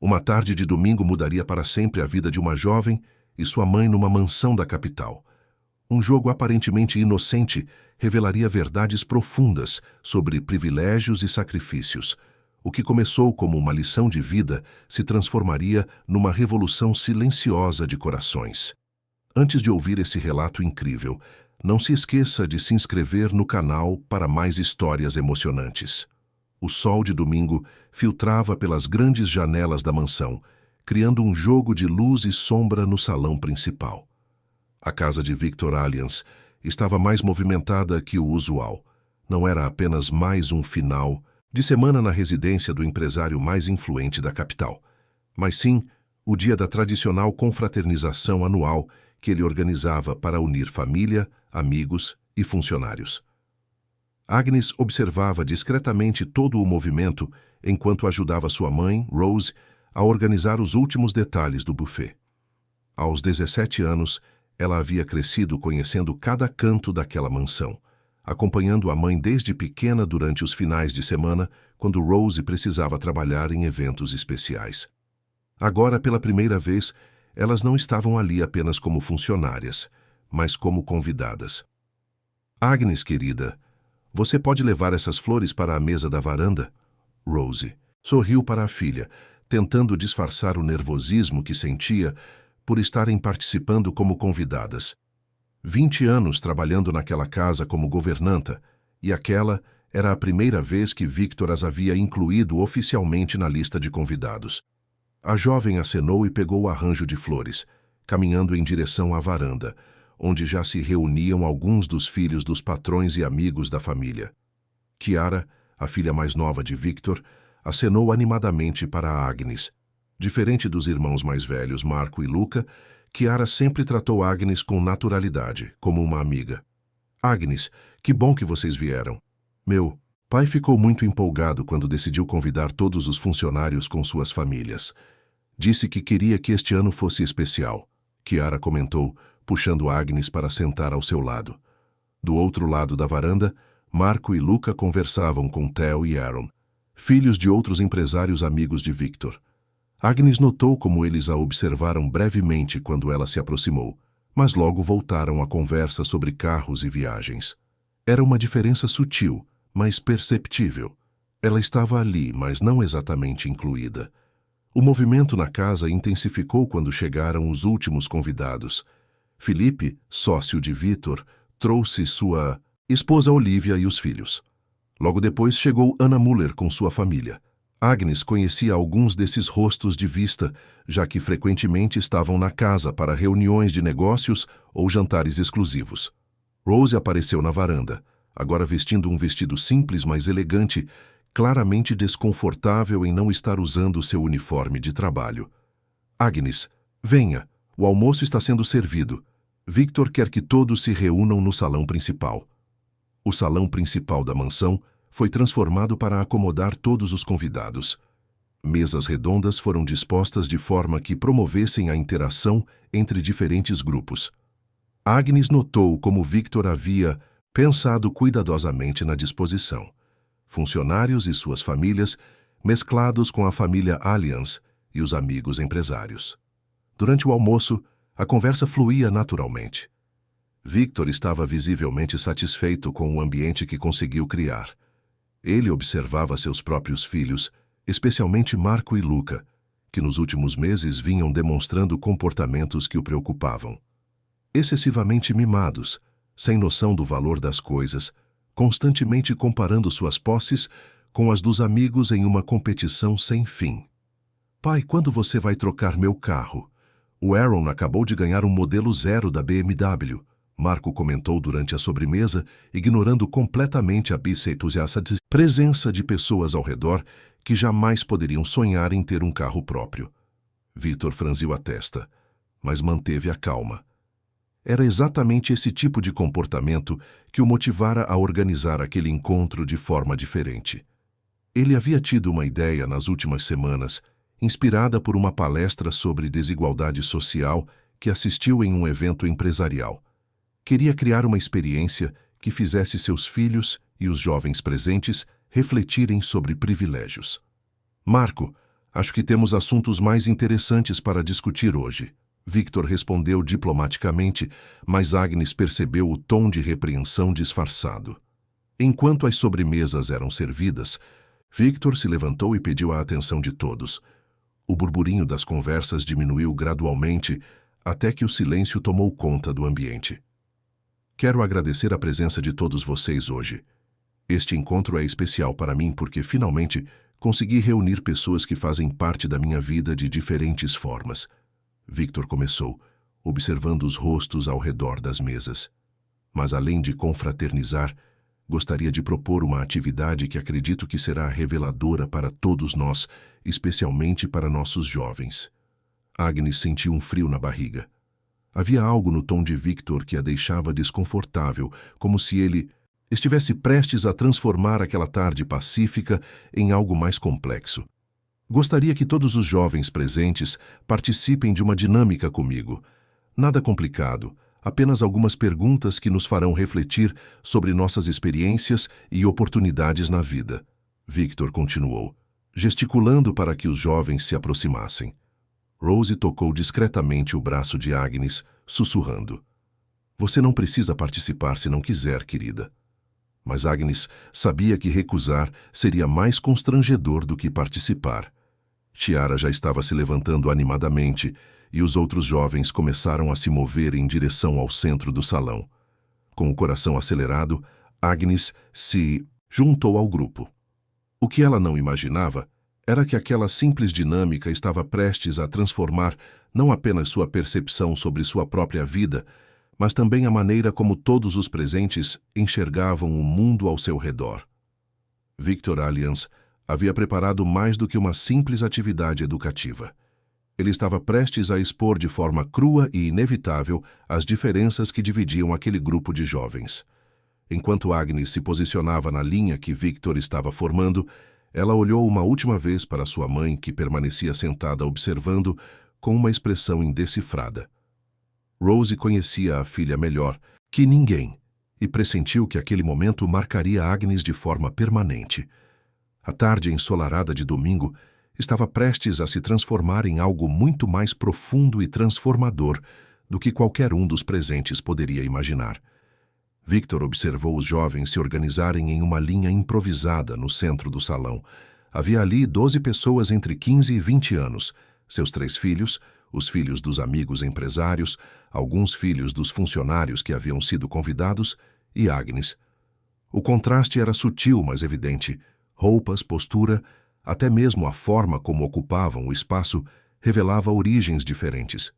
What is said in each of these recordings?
Uma tarde de domingo mudaria para sempre a vida de uma jovem e sua mãe numa mansão da capital. Um jogo aparentemente inocente revelaria verdades profundas sobre privilégios e sacrifícios. O que começou como uma lição de vida se transformaria numa revolução silenciosa de corações. Antes de ouvir esse relato incrível, não se esqueça de se inscrever no canal para mais histórias emocionantes. O sol de domingo filtrava pelas grandes janelas da mansão, criando um jogo de luz e sombra no salão principal. A casa de Victor Alliance estava mais movimentada que o usual. Não era apenas mais um final de semana na residência do empresário mais influente da capital, mas sim o dia da tradicional confraternização anual que ele organizava para unir família, amigos e funcionários. Agnes observava discretamente todo o movimento enquanto ajudava sua mãe, Rose, a organizar os últimos detalhes do buffet. Aos 17 anos, ela havia crescido conhecendo cada canto daquela mansão, acompanhando a mãe desde pequena durante os finais de semana, quando Rose precisava trabalhar em eventos especiais. Agora, pela primeira vez, elas não estavam ali apenas como funcionárias, mas como convidadas. Agnes, querida, você pode levar essas flores para a mesa da varanda? Rose sorriu para a filha, tentando disfarçar o nervosismo que sentia por estarem participando como convidadas. 20 anos trabalhando naquela casa como governanta, e aquela era a primeira vez que Victor as havia incluído oficialmente na lista de convidados. A jovem acenou e pegou o arranjo de flores, caminhando em direção à varanda, onde já se reuniam alguns dos filhos dos patrões e amigos da família. Chiara, a filha mais nova de Victor, acenou animadamente para Agnes. Diferente dos irmãos mais velhos, Marco e Luca, Chiara sempre tratou Agnes com naturalidade, como uma amiga. Agnes, que bom que vocês vieram. Meu pai ficou muito empolgado quando decidiu convidar todos os funcionários com suas famílias. Disse que queria que este ano fosse especial, Chiara comentou, puxando Agnes para sentar ao seu lado. Do outro lado da varanda, Marco e Luca conversavam com Theo e Aaron, filhos de outros empresários amigos de Victor. Agnes notou como eles a observaram brevemente quando ela se aproximou, mas logo voltaram à conversa sobre carros e viagens. Era uma diferença sutil, mas perceptível. Ela estava ali, mas não exatamente incluída. O movimento na casa intensificou quando chegaram os últimos convidados. Felipe, sócio de Victor, trouxe sua esposa Olivia e os filhos. Logo depois chegou Anna Muller com sua família. Agnes conhecia alguns desses rostos de vista, já que frequentemente estavam na casa para reuniões de negócios ou jantares exclusivos. Rose apareceu na varanda, agora vestindo um vestido simples, mas elegante, claramente desconfortável em não estar usando seu uniforme de trabalho. Agnes, venha, o almoço está sendo servido. Victor quer que todos se reúnam no salão principal. O salão principal da mansão foi transformado para acomodar todos os convidados. Mesas redondas foram dispostas de forma que promovessem a interação entre diferentes grupos. Agnes notou como Victor havia pensado cuidadosamente na disposição. Funcionários e suas famílias, mesclados com a família Alliance e os amigos empresários. Durante o almoço, a conversa fluía naturalmente. Victor estava visivelmente satisfeito com o ambiente que conseguiu criar. Ele observava seus próprios filhos, especialmente Marco e Luca, que nos últimos meses vinham demonstrando comportamentos que o preocupavam. Excessivamente mimados, sem noção do valor das coisas, constantemente comparando suas posses com as dos amigos em uma competição sem fim. Pai, quando você vai trocar meu carro? O Aaron acabou de ganhar um modelo 0 da BMW. Marco comentou durante a sobremesa, ignorando completamente a entusiasta presença de pessoas ao redor que jamais poderiam sonhar em ter um carro próprio. Victor franziu a testa, mas manteve a calma. Era exatamente esse tipo de comportamento que o motivara a organizar aquele encontro de forma diferente. Ele havia tido uma ideia nas últimas semanas, inspirada por uma palestra sobre desigualdade social que assistiu em um evento empresarial. Queria criar uma experiência que fizesse seus filhos e os jovens presentes refletirem sobre privilégios. Marco, Acho que temos assuntos mais interessantes para discutir hoje. Victor respondeu diplomaticamente, mas Agnes percebeu o tom de repreensão disfarçado. Enquanto as sobremesas eram servidas, Victor se levantou e pediu a atenção de todos. O burburinho das conversas diminuiu gradualmente até que o silêncio tomou conta do ambiente. Quero agradecer a presença de todos vocês hoje. Este encontro é especial para mim porque finalmente consegui reunir pessoas que fazem parte da minha vida de diferentes formas. Victor começou, observando os rostos ao redor das mesas. Mas além de confraternizar, gostaria de propor uma atividade que acredito que será reveladora para todos nós, especialmente para nossos jovens. Agnes sentiu um frio na barriga. Havia algo no tom de Victor que a deixava desconfortável, como se ele estivesse prestes a transformar aquela tarde pacífica em algo mais complexo. Gostaria que todos os jovens presentes participem de uma dinâmica comigo. Nada complicado, apenas algumas perguntas que nos farão refletir sobre nossas experiências e oportunidades na vida. Victor continuou, gesticulando para que os jovens se aproximassem. Rose tocou discretamente o braço de Agnes, sussurrando. Você não precisa participar se não quiser, querida. Mas Agnes sabia que recusar seria mais constrangedor do que participar. Tiara já estava se levantando animadamente e os outros jovens começaram a se mover em direção ao centro do salão. Com o coração acelerado, Agnes se juntou ao grupo. O que ela não imaginava era que aquela simples dinâmica estava prestes a transformar não apenas sua percepção sobre sua própria vida, mas também a maneira como todos os presentes enxergavam o mundo ao seu redor. Victor Alliance havia preparado mais do que uma simples atividade educativa. Ele estava prestes a expor de forma crua e inevitável as diferenças que dividiam aquele grupo de jovens. Enquanto Agnes se posicionava na linha que Victor estava formando, ela olhou uma última vez para sua mãe, que permanecia sentada observando com uma expressão indecifrada. Rose conhecia a filha melhor que ninguém e pressentiu que aquele momento marcaria Agnes de forma permanente. A tarde ensolarada de domingo estava prestes a se transformar em algo muito mais profundo e transformador do que qualquer um dos presentes poderia imaginar. Victor observou os jovens se organizarem em uma linha improvisada no centro do salão. Havia ali 12 pessoas entre 15 e 20 anos, seus 3 filhos, os filhos dos amigos empresários, alguns filhos dos funcionários que haviam sido convidados e Agnes. O contraste era sutil, mas evidente. Roupas, postura, até mesmo a forma como ocupavam o espaço revelava origens diferentes.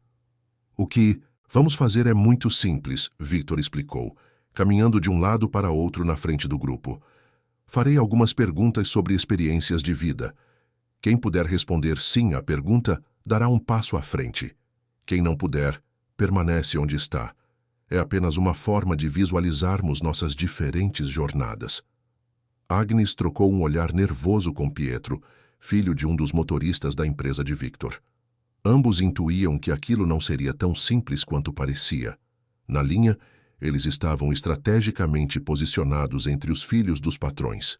O que vamos fazer é muito simples, Victor explicou, caminhando de um lado para outro na frente do grupo. Farei algumas perguntas sobre experiências de vida. Quem puder responder sim à pergunta, dará um passo à frente. Quem não puder, permanece onde está. É apenas uma forma de visualizarmos nossas diferentes jornadas. Agnes trocou um olhar nervoso com Pietro, filho de um dos motoristas da empresa de Victor. Ambos intuíam que aquilo não seria tão simples quanto parecia. Na linha, eles estavam estrategicamente posicionados entre os filhos dos patrões,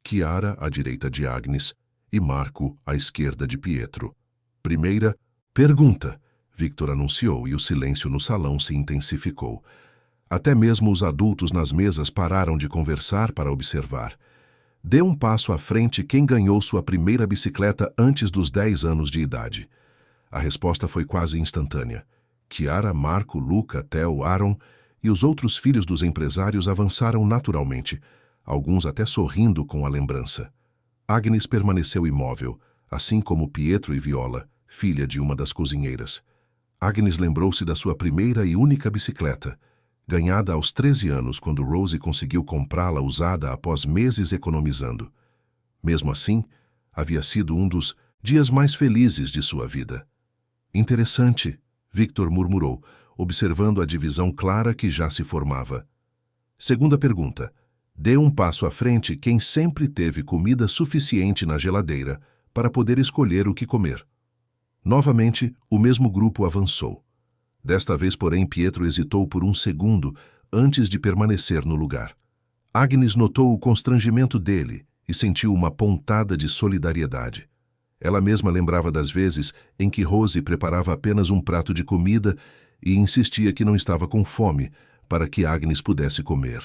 Chiara à direita de Agnes e Marco à esquerda de Pietro. Primeira pergunta, Victor anunciou, e o silêncio no salão se intensificou. Até mesmo os adultos nas mesas pararam de conversar para observar. Dê um passo à frente quem ganhou sua primeira bicicleta antes dos 10 anos de idade. A resposta foi quase instantânea. Chiara, Marco, Luca, Theo, Aaron e os outros filhos dos empresários avançaram naturalmente, alguns até sorrindo com a lembrança. Agnes permaneceu imóvel, assim como Pietro e Viola, filha de uma das cozinheiras. Agnes lembrou-se da sua primeira e única bicicleta, ganhada aos 13 anos quando Rose conseguiu comprá-la usada após meses economizando. Mesmo assim, havia sido um dos dias mais felizes de sua vida. Interessante, Victor murmurou, observando a divisão clara que já se formava. Segunda pergunta. Dê um passo à frente quem sempre teve comida suficiente na geladeira para poder escolher o que comer. Novamente, o mesmo grupo avançou. Desta vez, porém, Pietro hesitou por um segundo antes de permanecer no lugar. Agnes notou o constrangimento dele e sentiu uma pontada de solidariedade. Ela mesma lembrava das vezes em que Rose preparava apenas um prato de comida e insistia que não estava com fome para que Agnes pudesse comer.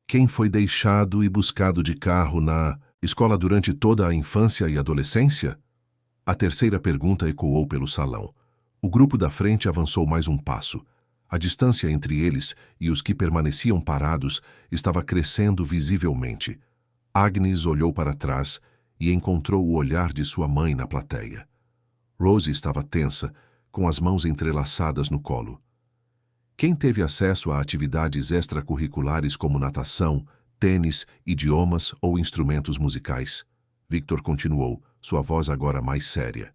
Quem foi deixado e buscado de carro na escola durante toda a infância e adolescência? A terceira pergunta ecoou pelo salão. O grupo da frente avançou mais um passo. A distância entre eles e os que permaneciam parados estava crescendo visivelmente. Agnes olhou para trás e encontrou o olhar de sua mãe na plateia. Rose estava tensa, com as mãos entrelaçadas no colo. Quem teve acesso a atividades extracurriculares como natação, tênis, idiomas ou instrumentos musicais? Victor continuou, sua voz agora mais séria.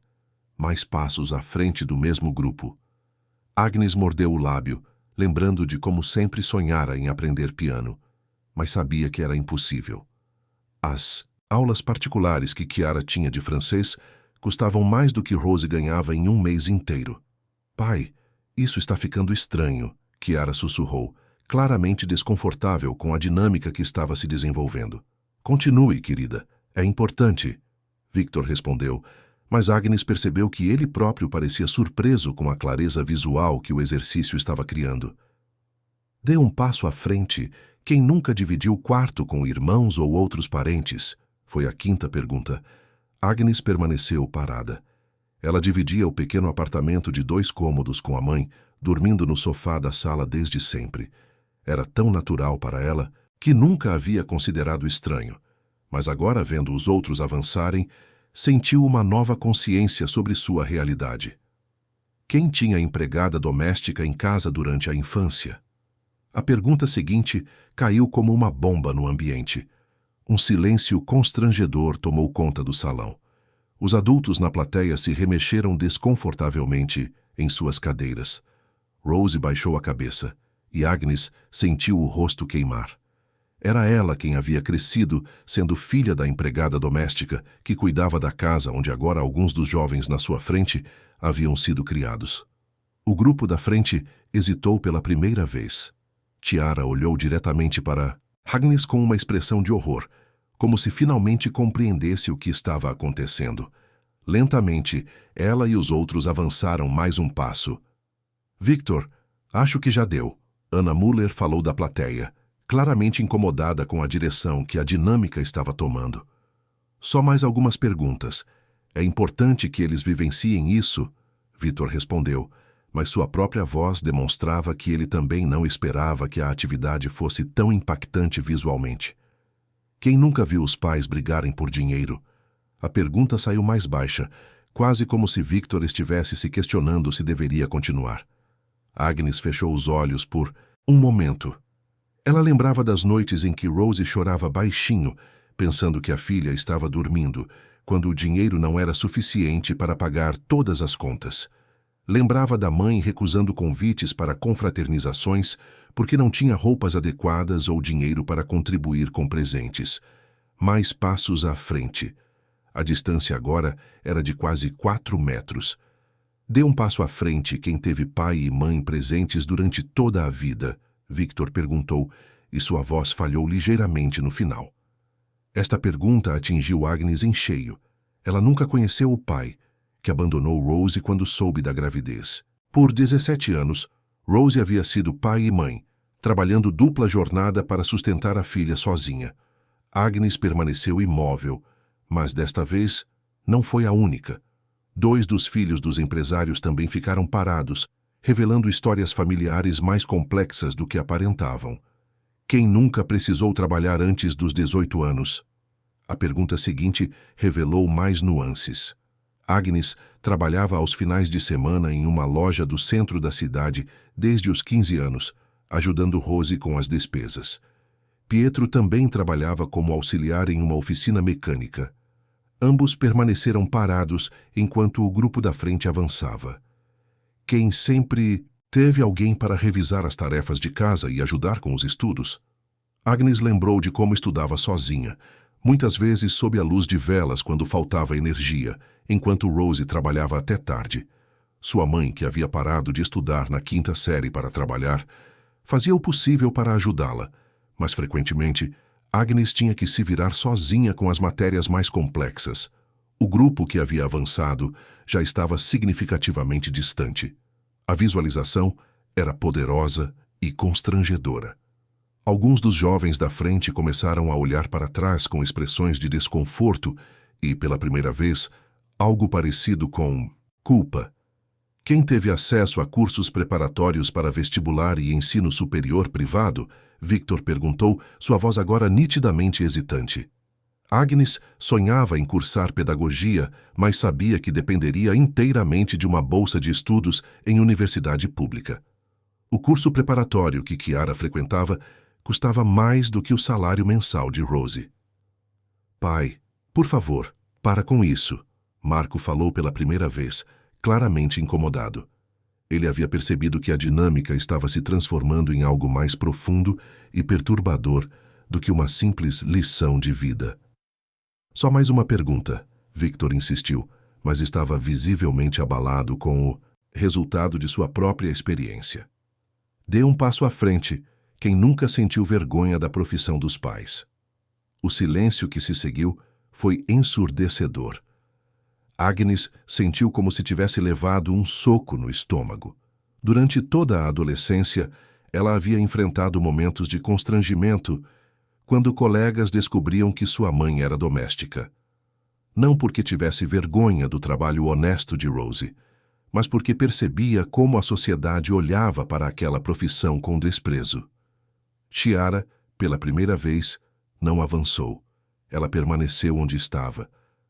Mais passos à frente do mesmo grupo. Agnes mordeu o lábio, lembrando de como sempre sonhara em aprender piano, mas sabia que era impossível. As aulas particulares que Chiara tinha de francês custavam mais do que Rose ganhava em um mês inteiro. Pai, isso está ficando estranho, Chiara sussurrou, claramente desconfortável com a dinâmica que estava se desenvolvendo. Continue, querida. É importante, Victor respondeu, mas Agnes percebeu que ele próprio parecia surpreso com a clareza visual que o exercício estava criando. Dê um passo à frente. Quem nunca dividiu quarto com irmãos ou outros parentes? Foi a quinta pergunta. Agnes permaneceu parada. Ela dividia o pequeno apartamento de 2 cômodos com a mãe, dormindo no sofá da sala desde sempre. Era tão natural para ela que nunca havia considerado estranho. Mas agora, vendo os outros avançarem, sentiu uma nova consciência sobre sua realidade. Quem tinha empregada doméstica em casa durante a infância? A pergunta seguinte caiu como uma bomba no ambiente. Um silêncio constrangedor tomou conta do salão. Os adultos na plateia se remexeram desconfortavelmente em suas cadeiras. Rose baixou a cabeça e Agnes sentiu o rosto queimar. Era ela quem havia crescido, sendo filha da empregada doméstica que cuidava da casa onde agora alguns dos jovens na sua frente haviam sido criados. O grupo da frente hesitou pela primeira vez. Chiara olhou diretamente para Agnes com uma expressão de horror, como se finalmente compreendesse o que estava acontecendo. Lentamente, ela e os outros avançaram mais um passo. Victor, acho que já deu. Anna Muller falou da plateia, claramente incomodada com a direção que a dinâmica estava tomando. Só mais algumas perguntas. É importante que eles vivenciem isso? Victor respondeu, mas sua própria voz demonstrava que ele também não esperava que a atividade fosse tão impactante visualmente. Quem nunca viu os pais brigarem por dinheiro? A pergunta saiu mais baixa, quase como se Victor estivesse se questionando se deveria continuar. Agnes fechou os olhos por um momento. Ela lembrava das noites em que Rose chorava baixinho, pensando que a filha estava dormindo, quando o dinheiro não era suficiente para pagar todas as contas. Lembrava da mãe recusando convites para confraternizações porque não tinha roupas adequadas ou dinheiro para contribuir com presentes. Mais passos à frente. A distância agora era de quase 4 metros. Dê um passo à frente quem teve pai e mãe presentes durante toda a vida, Victor perguntou, e sua voz falhou ligeiramente no final. Esta pergunta atingiu Agnes em cheio. Ela nunca conheceu o pai, que abandonou Rose quando soube da gravidez. Por 17 anos, Rose havia sido pai e mãe, trabalhando dupla jornada para sustentar a filha sozinha. Agnes permaneceu imóvel, mas desta vez não foi a única. 2 dos filhos dos empresários também ficaram parados, revelando histórias familiares mais complexas do que aparentavam. Quem nunca precisou trabalhar antes dos 18 anos? A pergunta seguinte revelou mais nuances. Agnes trabalhava aos finais de semana em uma loja do centro da cidade desde os 15 anos, ajudando Rose com as despesas. Pietro também trabalhava como auxiliar em uma oficina mecânica. Ambos permaneceram parados enquanto o grupo da frente avançava. Quem sempre teve alguém para revisar as tarefas de casa e ajudar com os estudos? Agnes lembrou de como estudava sozinha, muitas vezes sob a luz de velas quando faltava energia, enquanto Rose trabalhava até tarde. Sua mãe, que havia parado de estudar na 5ª série para trabalhar, fazia o possível para ajudá-la, mas frequentemente Agnes tinha que se virar sozinha com as matérias mais complexas. O grupo que havia avançado já estava significativamente distante. A visualização era poderosa e constrangedora. Alguns dos jovens da frente começaram a olhar para trás com expressões de desconforto e, pela primeira vez, algo parecido com culpa. Quem teve acesso a cursos preparatórios para vestibular e ensino superior privado? Victor perguntou, sua voz agora nitidamente hesitante. Agnes sonhava em cursar pedagogia, mas sabia que dependeria inteiramente de uma bolsa de estudos em universidade pública. O curso preparatório que Chiara frequentava custava mais do que o salário mensal de Rosie. Pai, por favor, para com isso, Marco falou pela primeira vez, claramente incomodado. Ele havia percebido que a dinâmica estava se transformando em algo mais profundo e perturbador do que uma simples lição de vida. Só mais uma pergunta, Victor insistiu, mas estava visivelmente abalado com o resultado de sua própria experiência. Dê um passo à frente, quem nunca sentiu vergonha da profissão dos pais. O silêncio que se seguiu foi ensurdecedor. Agnes sentiu como se tivesse levado um soco no estômago. Durante toda a adolescência, ela havia enfrentado momentos de constrangimento quando colegas descobriam que sua mãe era doméstica. Não porque tivesse vergonha do trabalho honesto de Rosie, mas porque percebia como a sociedade olhava para aquela profissão com desprezo. Chiara, pela primeira vez, não avançou. Ela permaneceu onde estava,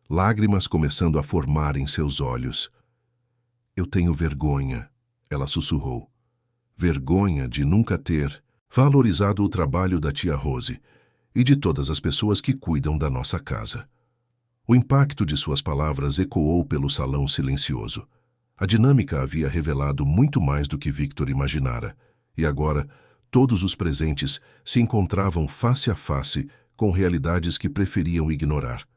lágrimas começando a formar em seus olhos. Eu tenho vergonha, ela sussurrou. Vergonha de nunca ter valorizado o trabalho da tia Rosie e de todas as pessoas que cuidam da nossa casa. O impacto de suas palavras ecoou pelo salão silencioso. A dinâmica havia revelado muito mais do que Victor imaginara, e agora todos os presentes se encontravam face a face com realidades que preferiam ignorar.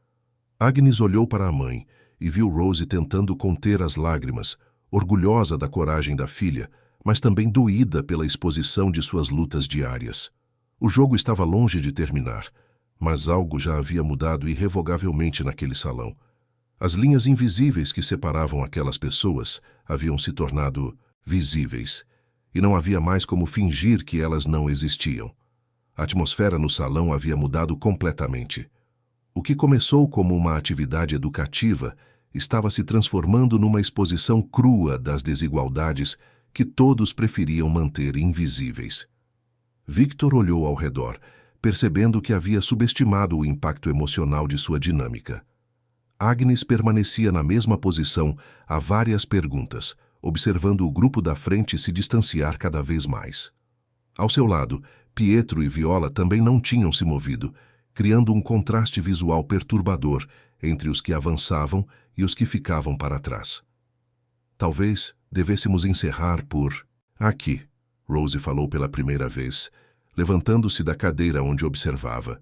Agnes olhou para a mãe e viu Rosie tentando conter as lágrimas, orgulhosa da coragem da filha, mas também doída pela exposição de suas lutas diárias. O jogo estava longe de terminar, mas algo já havia mudado irrevogavelmente naquele salão. As linhas invisíveis que separavam aquelas pessoas haviam se tornado visíveis, e não havia mais como fingir que elas não existiam. A atmosfera no salão havia mudado completamente. O que começou como uma atividade educativa estava se transformando numa exposição crua das desigualdades que todos preferiam manter invisíveis. Victor olhou ao redor, percebendo que havia subestimado o impacto emocional de sua dinâmica. Agnes permanecia na mesma posição há várias perguntas, observando o grupo da frente se distanciar cada vez mais. Ao seu lado, Pietro e Viola também não tinham se movido, criando um contraste visual perturbador entre os que avançavam e os que ficavam para trás. Talvez devêssemos encerrar por aqui, Rosie falou pela primeira vez, levantando-se da cadeira onde observava.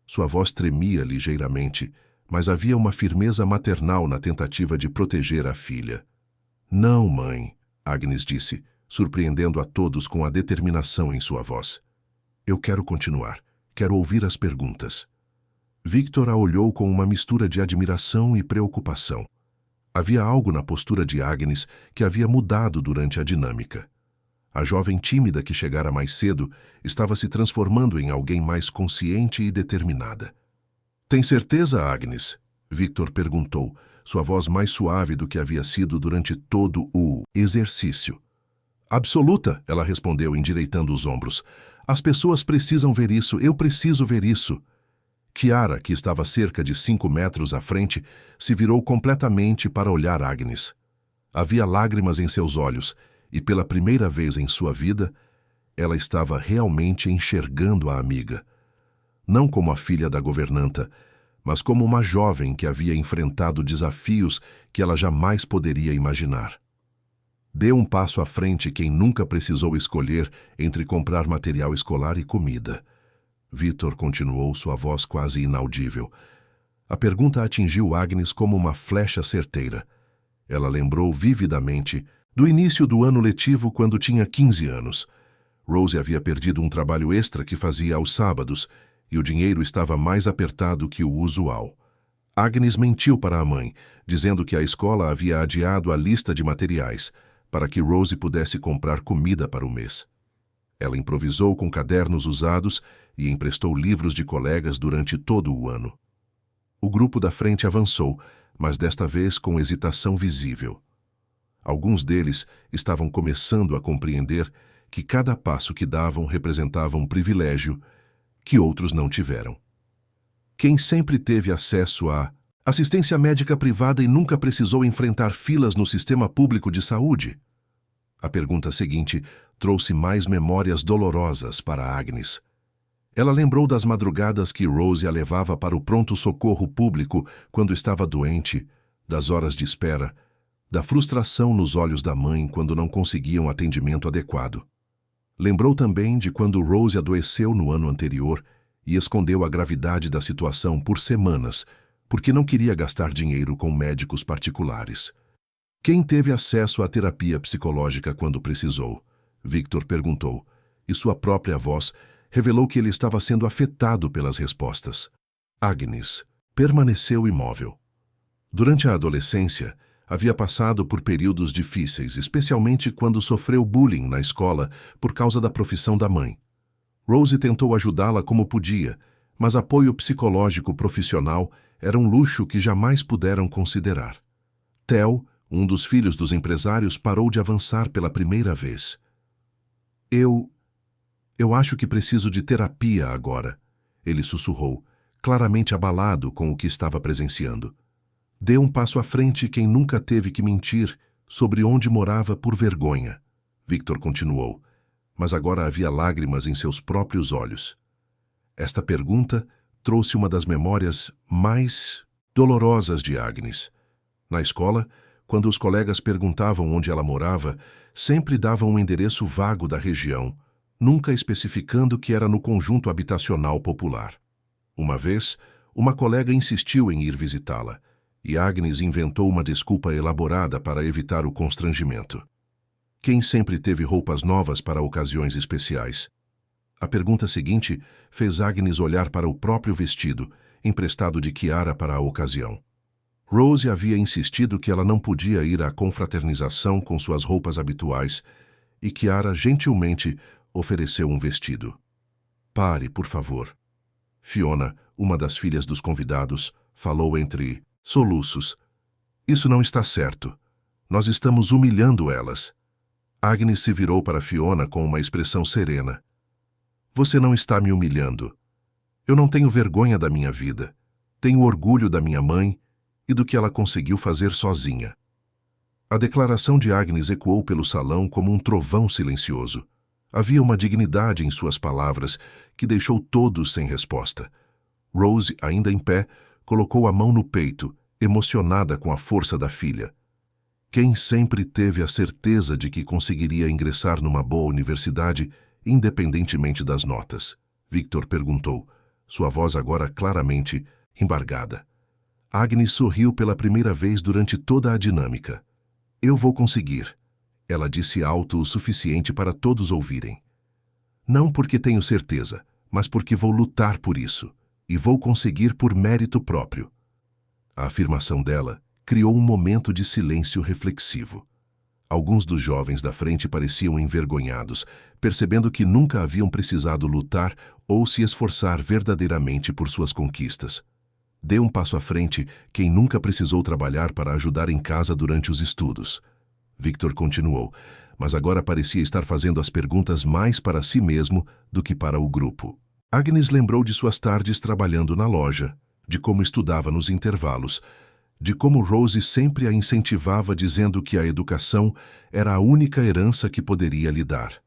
Sua voz tremia ligeiramente, mas havia uma firmeza maternal na tentativa de proteger a filha. Não, mãe, Agnes disse, surpreendendo a todos com a determinação em sua voz. Eu quero continuar. Quero ouvir as perguntas. Victor a olhou com uma mistura de admiração e preocupação. Havia algo na postura de Agnes que havia mudado durante a dinâmica. A jovem tímida que chegara mais cedo estava se transformando em alguém mais consciente e determinada. Tem certeza, Agnes? Victor perguntou, sua voz mais suave do que havia sido durante todo o exercício. Absoluta, ela respondeu, endireitando os ombros. As pessoas precisam ver isso, eu preciso ver isso. Chiara, que estava cerca de 5 metros à frente, se virou completamente para olhar Agnes. Havia lágrimas em seus olhos, e pela primeira vez em sua vida, ela estava realmente enxergando a amiga. Não como a filha da governanta, mas como uma jovem que havia enfrentado desafios que ela jamais poderia imaginar. Dê um passo à frente quem nunca precisou escolher entre comprar material escolar e comida. Victor continuou, sua voz quase inaudível. A pergunta atingiu Agnes como uma flecha certeira. Ela lembrou vividamente do início do ano letivo quando tinha 15 anos. Rosie havia perdido um trabalho extra que fazia aos sábados, e o dinheiro estava mais apertado que o usual. Agnes mentiu para a mãe, dizendo que a escola havia adiado a lista de materiais, para que Rose pudesse comprar comida para o mês. Ela improvisou com cadernos usados e emprestou livros de colegas durante todo o ano. O grupo da frente avançou, mas desta vez com hesitação visível. Alguns deles estavam começando a compreender que cada passo que davam representava um privilégio que outros não tiveram. Quem sempre teve acesso à assistência médica privada e nunca precisou enfrentar filas no sistema público de saúde? A pergunta seguinte trouxe mais memórias dolorosas para Agnes. Ela lembrou das madrugadas que Rose a levava para o pronto-socorro público quando estava doente, das horas de espera, da frustração nos olhos da mãe quando não conseguiam atendimento adequado. Lembrou também de quando Rose adoeceu no ano anterior e escondeu a gravidade da situação por semanas, porque não queria gastar dinheiro com médicos particulares. Quem teve acesso à terapia psicológica quando precisou? Victor perguntou, e sua própria voz revelou que ele estava sendo afetado pelas respostas. Agnes permaneceu imóvel. Durante a adolescência, havia passado por períodos difíceis, especialmente quando sofreu bullying na escola por causa da profissão da mãe. Rose tentou ajudá-la como podia, mas apoio psicológico profissional era um luxo que jamais puderam considerar. Theo, um dos filhos dos empresários, parou de avançar pela primeira vez. Eu acho que preciso de terapia agora, ele sussurrou, claramente abalado com o que estava presenciando. Dê um passo à frente quem nunca teve que mentir sobre onde morava por vergonha, Victor continuou, mas agora havia lágrimas em seus próprios olhos. Esta pergunta trouxe uma das memórias mais dolorosas de Agnes. Na escola, quando os colegas perguntavam onde ela morava, sempre davam um endereço vago da região, nunca especificando que era no conjunto habitacional popular. Uma vez, uma colega insistiu em ir visitá-la, e Agnes inventou uma desculpa elaborada para evitar o constrangimento. Quem sempre teve roupas novas para ocasiões especiais? A pergunta seguinte fez Agnes olhar para o próprio vestido, emprestado de Chiara para a ocasião. Rose havia insistido que ela não podia ir à confraternização com suas roupas habituais, e Chiara gentilmente ofereceu um vestido. Pare, por favor. Fiona, uma das filhas dos convidados, falou entre soluços. Isso não está certo. Nós estamos humilhando elas. Agnes se virou para Fiona com uma expressão serena. Você não está me humilhando. Eu não tenho vergonha da minha vida. Tenho orgulho da minha mãe e do que ela conseguiu fazer sozinha. A declaração de Agnes ecoou pelo salão como um trovão silencioso. Havia uma dignidade em suas palavras que deixou todos sem resposta. Rose, ainda em pé, colocou a mão no peito, emocionada com a força da filha. Quem sempre teve a certeza de que conseguiria ingressar numa boa universidade, independentemente das notas? Victor perguntou, sua voz agora claramente embargada. Agnes sorriu pela primeira vez durante toda a dinâmica. Eu vou conseguir. Ela disse alto o suficiente para todos ouvirem. Não porque tenho certeza, mas porque vou lutar por isso, e vou conseguir por mérito próprio. A afirmação dela criou um momento de silêncio reflexivo. Alguns dos jovens da frente pareciam envergonhados, percebendo que nunca haviam precisado lutar ou se esforçar verdadeiramente por suas conquistas. Dê um passo à frente quem nunca precisou trabalhar para ajudar em casa durante os estudos. Victor continuou, mas agora parecia estar fazendo as perguntas mais para si mesmo do que para o grupo. Agnes lembrou de suas tardes trabalhando na loja, de como estudava nos intervalos, de como Rose sempre a incentivava dizendo que a educação era a única herança que poderia lhe dar.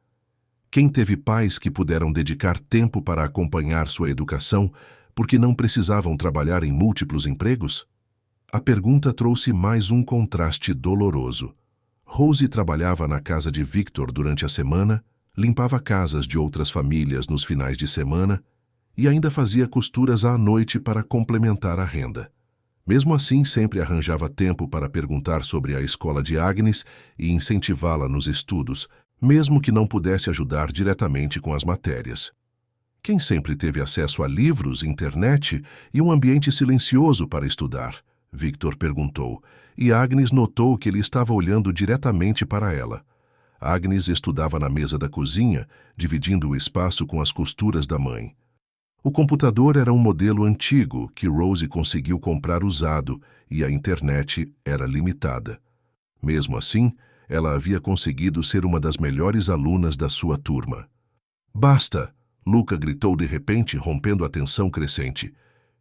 Quem teve pais que puderam dedicar tempo para acompanhar sua educação porque não precisavam trabalhar em múltiplos empregos? A pergunta trouxe mais um contraste doloroso. Rose trabalhava na casa de Victor durante a semana, limpava casas de outras famílias nos finais de semana e ainda fazia costuras à noite para complementar a renda. Mesmo assim, sempre arranjava tempo para perguntar sobre a escola de Agnes e incentivá-la nos estudos, mesmo que não pudesse ajudar diretamente com as matérias. Quem sempre teve acesso a livros, internet e um ambiente silencioso para estudar? Victor perguntou, e Agnes notou que ele estava olhando diretamente para ela. Agnes estudava na mesa da cozinha, dividindo o espaço com as costuras da mãe. O computador era um modelo antigo que Rose conseguiu comprar usado e a internet era limitada. Mesmo assim, ela havia conseguido ser uma das melhores alunas da sua turma. Basta! Luca gritou de repente, rompendo a tensão crescente.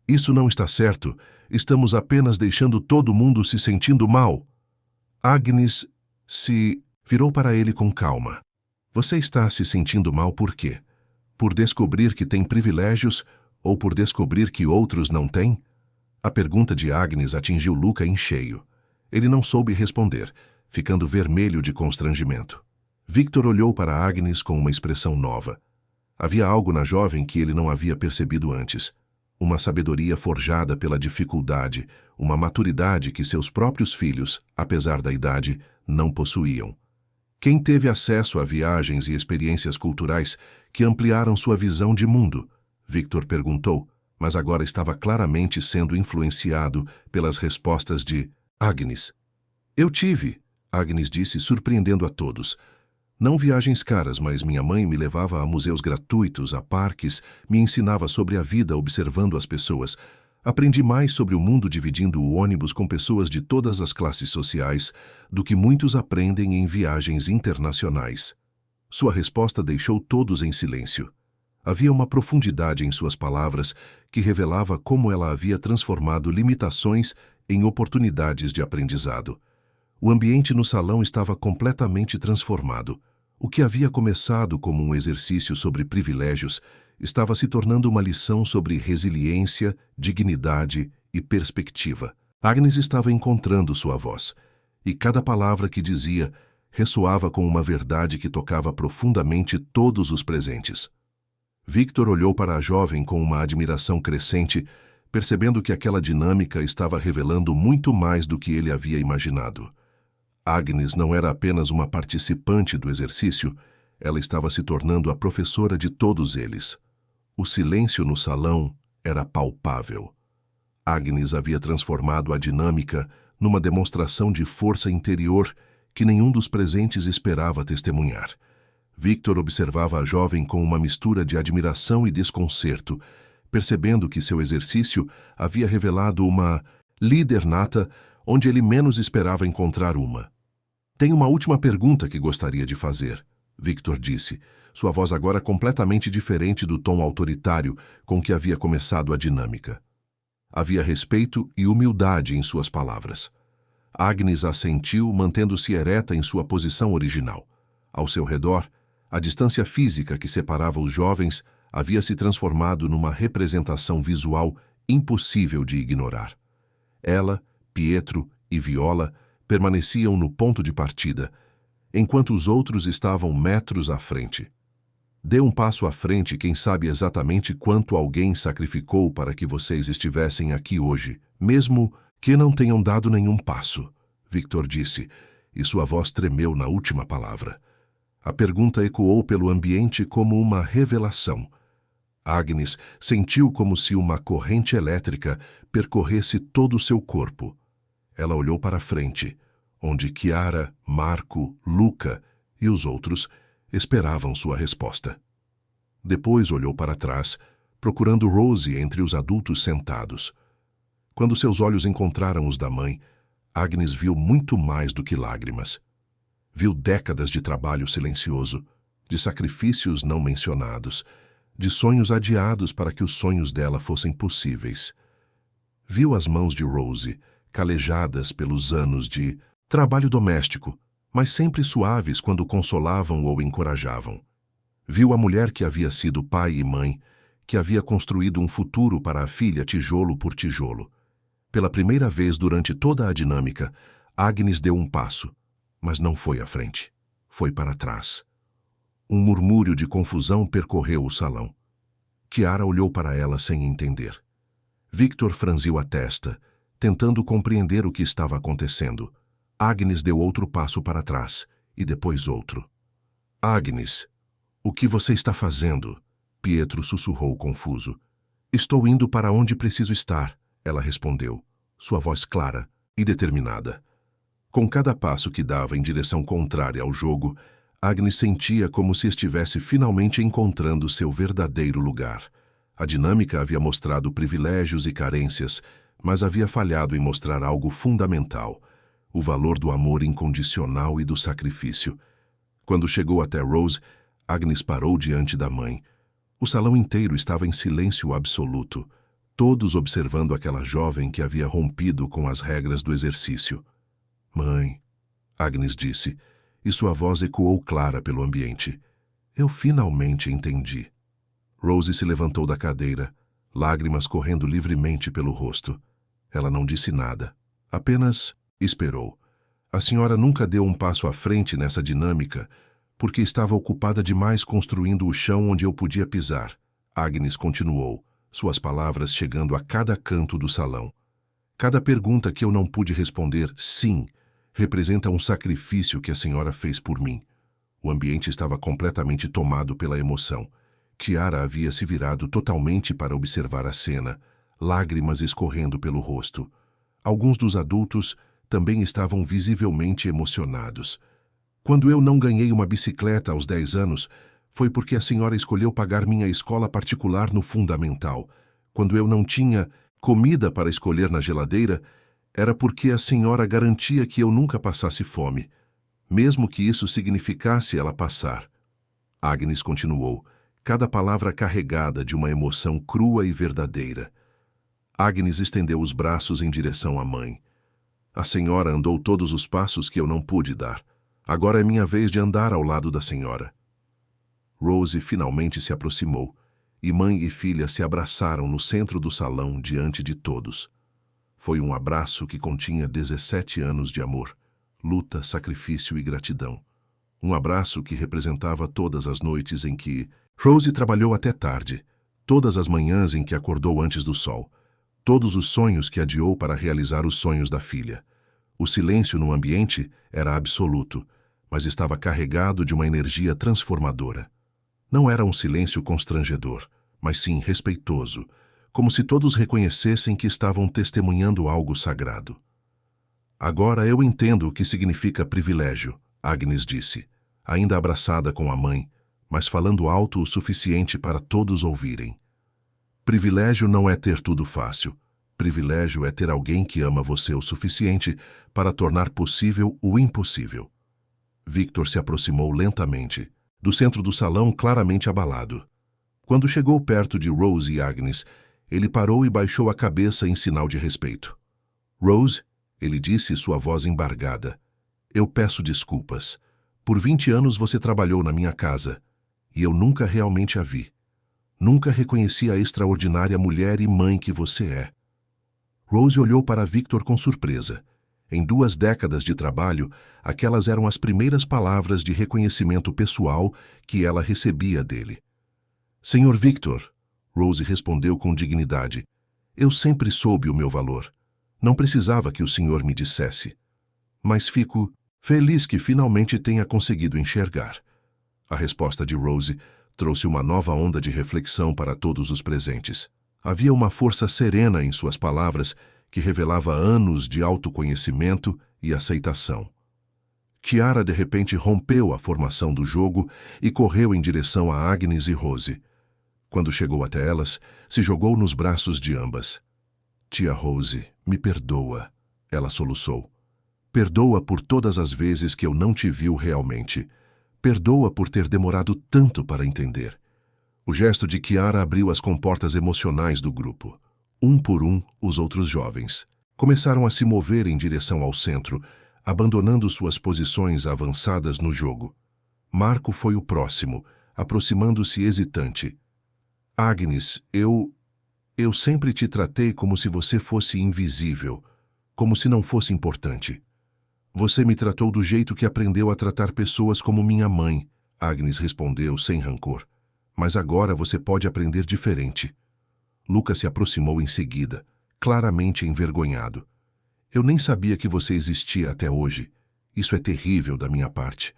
Isso não está certo. Estamos apenas deixando todo mundo se sentindo mal. Agnes se virou para ele com calma. Você está se sentindo mal por quê? Por descobrir que tem privilégios ou por descobrir que outros não têm? A pergunta de Agnes atingiu Luca em cheio. Ele não soube responder, ficando vermelho de constrangimento. Victor olhou para Agnes com uma expressão nova. Havia algo na jovem que ele não havia percebido antes. Uma sabedoria forjada pela dificuldade, uma maturidade que seus próprios filhos, apesar da idade, não possuíam. Quem teve acesso a viagens e experiências culturais que ampliaram sua visão de mundo? Victor perguntou, mas agora estava claramente sendo influenciado pelas respostas de Agnes. Eu tive, Agnes disse, surpreendendo a todos. Não viagens caras, mas minha mãe me levava a museus gratuitos, a parques, me ensinava sobre a vida observando as pessoas. Aprendi mais sobre o mundo dividindo o ônibus com pessoas de todas as classes sociais do que muitos aprendem em viagens internacionais. Sua resposta deixou todos em silêncio. Havia uma profundidade em suas palavras que revelava como ela havia transformado limitações em oportunidades de aprendizado. O ambiente no salão estava completamente transformado. O que havia começado como um exercício sobre privilégios estava se tornando uma lição sobre resiliência, dignidade e perspectiva. Agnes estava encontrando sua voz, e cada palavra que dizia ressoava com uma verdade que tocava profundamente todos os presentes. Victor olhou para a jovem com uma admiração crescente, percebendo que aquela dinâmica estava revelando muito mais do que ele havia imaginado. Agnes não era apenas uma participante do exercício, ela estava se tornando a professora de todos eles. O silêncio no salão era palpável. Agnes havia transformado a dinâmica numa demonstração de força interior que nenhum dos presentes esperava testemunhar. Victor observava a jovem com uma mistura de admiração e desconcerto, percebendo que seu exercício havia revelado uma líder nata onde ele menos esperava encontrar uma. Tenho uma última pergunta que gostaria de fazer, Victor disse, sua voz agora completamente diferente do tom autoritário com que havia começado a dinâmica. Havia respeito e humildade em suas palavras. Agnes assentiu, mantendo-se ereta em sua posição original. Ao seu redor, a distância física que separava os jovens havia se transformado numa representação visual impossível de ignorar. Ela, Pietro e Viola permaneciam no ponto de partida, enquanto os outros estavam metros à frente. Dê um passo à frente quem sabe exatamente quanto alguém sacrificou para que vocês estivessem aqui hoje, mesmo que não tenham dado nenhum passo, Victor disse, e sua voz tremeu na última palavra. A pergunta ecoou pelo ambiente como uma revelação. Agnes sentiu como se uma corrente elétrica percorresse todo o seu corpo. Ela olhou para frente, onde Chiara, Marco, Luca e os outros esperavam sua resposta. Depois olhou para trás, procurando Rose entre os adultos sentados. Quando seus olhos encontraram os da mãe, Agnes viu muito mais do que lágrimas. Viu décadas de trabalho silencioso, de sacrifícios não mencionados, de sonhos adiados para que os sonhos dela fossem possíveis. Viu as mãos de Rose, calejadas pelos anos de trabalho doméstico, mas sempre suaves quando consolavam ou encorajavam. Viu a mulher que havia sido pai e mãe, que havia construído um futuro para a filha tijolo por tijolo. Pela primeira vez durante toda a dinâmica, Agnes deu um passo, mas não foi à frente. Foi para trás. Um murmúrio de confusão percorreu o salão. Chiara olhou para ela sem entender. Victor franziu a testa, tentando compreender o que estava acontecendo. Agnes deu outro passo para trás, e depois outro. Agnes, o que você está fazendo? Pietro sussurrou confuso. Estou indo para onde preciso estar, ela respondeu, sua voz clara e determinada. Com cada passo que dava em direção contrária ao jogo, Agnes sentia como se estivesse finalmente encontrando seu verdadeiro lugar. A dinâmica havia mostrado privilégios e carências, mas havia falhado em mostrar algo fundamental, o valor do amor incondicional e do sacrifício. Quando chegou até Rose, Agnes parou diante da mãe. O salão inteiro estava em silêncio absoluto, todos observando aquela jovem que havia rompido com as regras do exercício. Mãe, Agnes disse, e sua voz ecoou clara pelo ambiente. Eu finalmente entendi. Rose se levantou da cadeira, lágrimas correndo livremente pelo rosto. Ela não disse nada, apenas esperou. A senhora nunca deu um passo à frente nessa dinâmica, porque estava ocupada demais construindo o chão onde eu podia pisar. Agnes continuou, suas palavras chegando a cada canto do salão. Cada pergunta que eu não pude responder sim, representa um sacrifício que a senhora fez por mim. O ambiente estava completamente tomado pela emoção. Chiara havia se virado totalmente para observar a cena, lágrimas escorrendo pelo rosto. Alguns dos adultos também estavam visivelmente emocionados. Quando eu não ganhei uma bicicleta aos 10 anos, foi porque a senhora escolheu pagar minha escola particular no fundamental. Quando eu não tinha comida para escolher na geladeira, era porque a senhora garantia que eu nunca passasse fome, mesmo que isso significasse ela passar. Agnes continuou, cada palavra carregada de uma emoção crua e verdadeira. Agnes estendeu os braços em direção à mãe. A senhora andou todos os passos que eu não pude dar. Agora é minha vez de andar ao lado da senhora. Rose finalmente se aproximou, e mãe e filha se abraçaram no centro do salão diante de todos. Foi um abraço que continha 17 anos de amor, luta, sacrifício e gratidão. Um abraço que representava todas as noites em que Rose trabalhou até tarde, todas as manhãs em que acordou antes do sol, todos os sonhos que adiou para realizar os sonhos da filha. O silêncio no ambiente era absoluto, mas estava carregado de uma energia transformadora. Não era um silêncio constrangedor, mas sim respeitoso, como se todos reconhecessem que estavam testemunhando algo sagrado. Agora eu entendo o que significa privilégio, Agnes disse, ainda abraçada com a mãe, mas falando alto o suficiente para todos ouvirem. Privilégio não é ter tudo fácil. Privilégio é ter alguém que ama você o suficiente para tornar possível o impossível. Victor se aproximou lentamente, do centro do salão claramente abalado. Quando chegou perto de Rose e Agnes, ele parou e baixou a cabeça em sinal de respeito. Rose, ele disse, sua voz embargada, eu peço desculpas. Por 20 anos você trabalhou na minha casa, e eu nunca realmente a vi. Nunca reconheci a extraordinária mulher e mãe que você é. Rose olhou para Victor com surpresa. Em 2 décadas de trabalho, aquelas eram as primeiras palavras de reconhecimento pessoal que ela recebia dele. Senhor Victor, Rose respondeu com dignidade, eu sempre soube o meu valor. Não precisava que o senhor me dissesse. Mas fico feliz que finalmente tenha conseguido enxergar. A resposta de Rose trouxe uma nova onda de reflexão para todos os presentes. Havia uma força serena em suas palavras que revelava anos de autoconhecimento e aceitação. Chiara de repente rompeu a formação do jogo e correu em direção a Agnes e Rose. Quando chegou até elas, se jogou nos braços de ambas. Tia Rose, me perdoa, ela soluçou. Perdoa por todas as vezes que eu não te viu realmente. Perdoa por ter demorado tanto para entender. O gesto de Chiara abriu as comportas emocionais do grupo. Um por um, os outros jovens começaram a se mover em direção ao centro, abandonando suas posições avançadas no jogo. Marco foi o próximo, aproximando-se hesitante. Agnes, eu sempre te tratei como se você fosse invisível, como se não fosse importante. Você me tratou do jeito que aprendeu a tratar pessoas como minha mãe, Agnes respondeu sem rancor. Mas agora você pode aprender diferente. Lucas se aproximou em seguida, claramente envergonhado. Eu nem sabia que você existia até hoje. Isso é terrível da minha parte.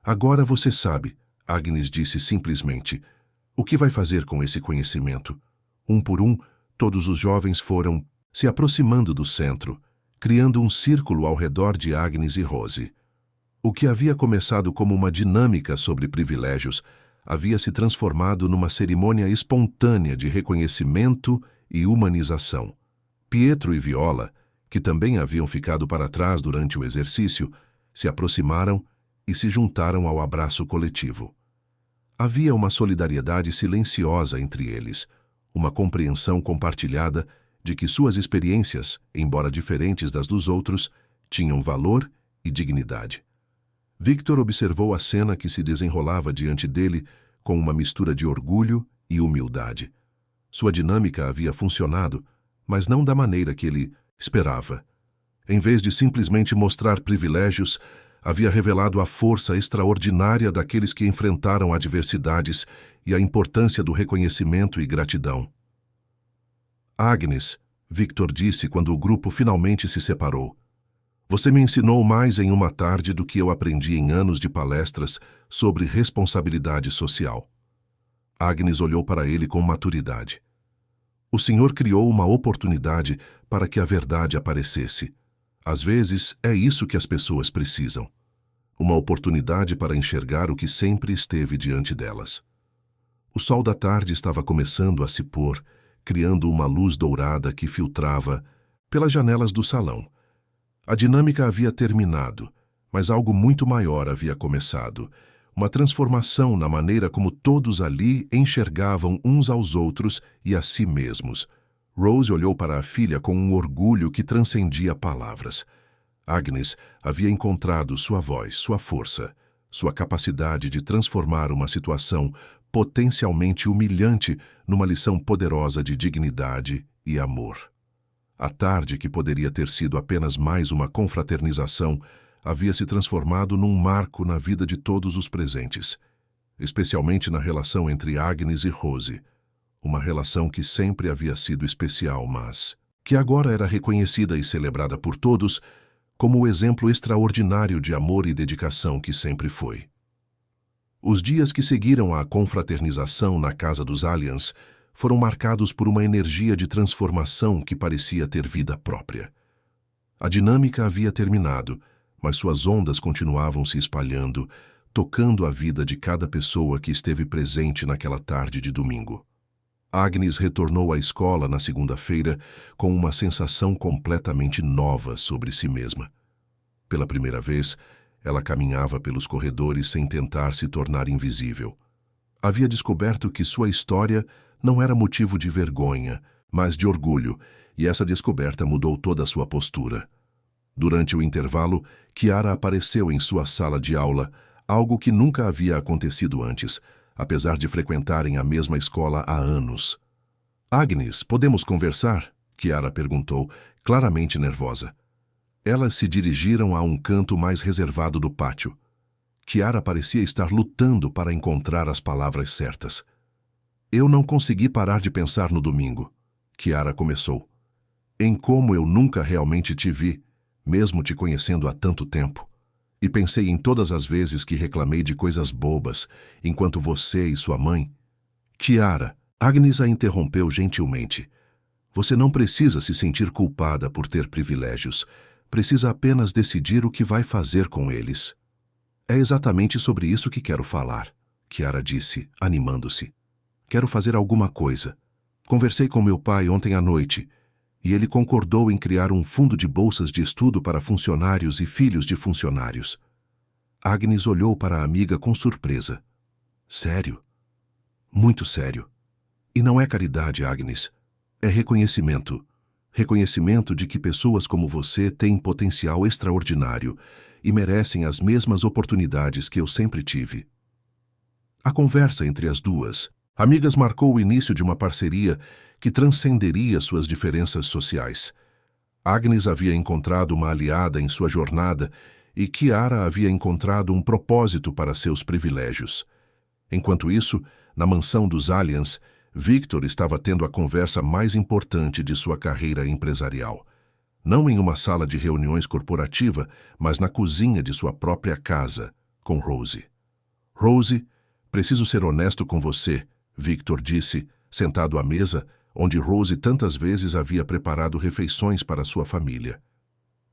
Agora você sabe, Agnes disse simplesmente. O que vai fazer com esse conhecimento? Um por um, todos os jovens foram se aproximando do centro, criando um círculo ao redor de Agnes e Rose. O que havia começado como uma dinâmica sobre privilégios havia se transformado numa cerimônia espontânea de reconhecimento e humanização. Pietro e Viola, que também haviam ficado para trás durante o exercício, se aproximaram e se juntaram ao abraço coletivo. Havia uma solidariedade silenciosa entre eles, uma compreensão compartilhada de que suas experiências, embora diferentes das dos outros, tinham valor e dignidade. Victor observou a cena que se desenrolava diante dele com uma mistura de orgulho e humildade. Sua dinâmica havia funcionado, mas não da maneira que ele esperava. Em vez de simplesmente mostrar privilégios, havia revelado a força extraordinária daqueles que enfrentaram adversidades e a importância do reconhecimento e gratidão. Agnes, Victor disse quando o grupo finalmente se separou. Você me ensinou mais em uma tarde do que eu aprendi em anos de palestras sobre responsabilidade social. Agnes olhou para ele com maturidade. O Senhor criou uma oportunidade para que a verdade aparecesse. Às vezes, é isso que as pessoas precisam. Uma oportunidade para enxergar o que sempre esteve diante delas. O sol da tarde estava começando a se pôr, criando uma luz dourada que filtrava pelas janelas do salão. A dinâmica havia terminado, mas algo muito maior havia começado. Uma transformação na maneira como todos ali enxergavam uns aos outros e a si mesmos. Rose olhou para a filha com um orgulho que transcendia palavras. Agnes havia encontrado sua voz, sua força, sua capacidade de transformar uma situação potencialmente humilhante numa lição poderosa de dignidade e amor. A tarde, que poderia ter sido apenas mais uma confraternização, havia se transformado num marco na vida de todos os presentes, especialmente na relação entre Agnes e Rose, uma relação que sempre havia sido especial, mas que agora era reconhecida e celebrada por todos como o exemplo extraordinário de amor e dedicação que sempre foi. Os dias que seguiram à confraternização na casa dos Aliens foram marcados por uma energia de transformação que parecia ter vida própria. A dinâmica havia terminado, mas suas ondas continuavam se espalhando, tocando a vida de cada pessoa que esteve presente naquela tarde de domingo. Agnes retornou à escola na segunda-feira com uma sensação completamente nova sobre si mesma. Pela primeira vez, ela caminhava pelos corredores sem tentar se tornar invisível. Havia descoberto que sua história não era motivo de vergonha, mas de orgulho, e essa descoberta mudou toda a sua postura. Durante o intervalo, Kiara apareceu em sua sala de aula, algo que nunca havia acontecido antes, apesar de frequentarem a mesma escola há anos. Agnes, podemos conversar? Kiara perguntou, claramente nervosa. Elas se dirigiram a um canto mais reservado do pátio. Kiara parecia estar lutando para encontrar as palavras certas. Eu não consegui parar de pensar no domingo, Kiara começou. Em como eu nunca realmente te vi, mesmo te conhecendo há tanto tempo. E pensei em todas as vezes que reclamei de coisas bobas, enquanto você e sua mãe... Kiara, Agnes a interrompeu gentilmente. Você não precisa se sentir culpada por ter privilégios. Precisa apenas decidir o que vai fazer com eles. É exatamente sobre isso que quero falar, Kiara disse, animando-se. Quero fazer alguma coisa. Conversei com meu pai ontem à noite, e ele concordou em criar um fundo de bolsas de estudo para funcionários e filhos de funcionários. Agnes olhou para a amiga com surpresa. Sério? Muito sério. E não é caridade, Agnes. É reconhecimento. Reconhecimento de que pessoas como você têm potencial extraordinário e merecem as mesmas oportunidades que eu sempre tive. A conversa entre as duas amigas marcou o início de uma parceria que transcenderia suas diferenças sociais. Agnes havia encontrado uma aliada em sua jornada e Kiara havia encontrado um propósito para seus privilégios. Enquanto isso, na mansão dos Aliens, Victor estava tendo a conversa mais importante de sua carreira empresarial. Não em uma sala de reuniões corporativa, mas na cozinha de sua própria casa, com Rose. Rose, preciso ser honesto com você, Victor disse, sentado à mesa, onde Rose tantas vezes havia preparado refeições para sua família.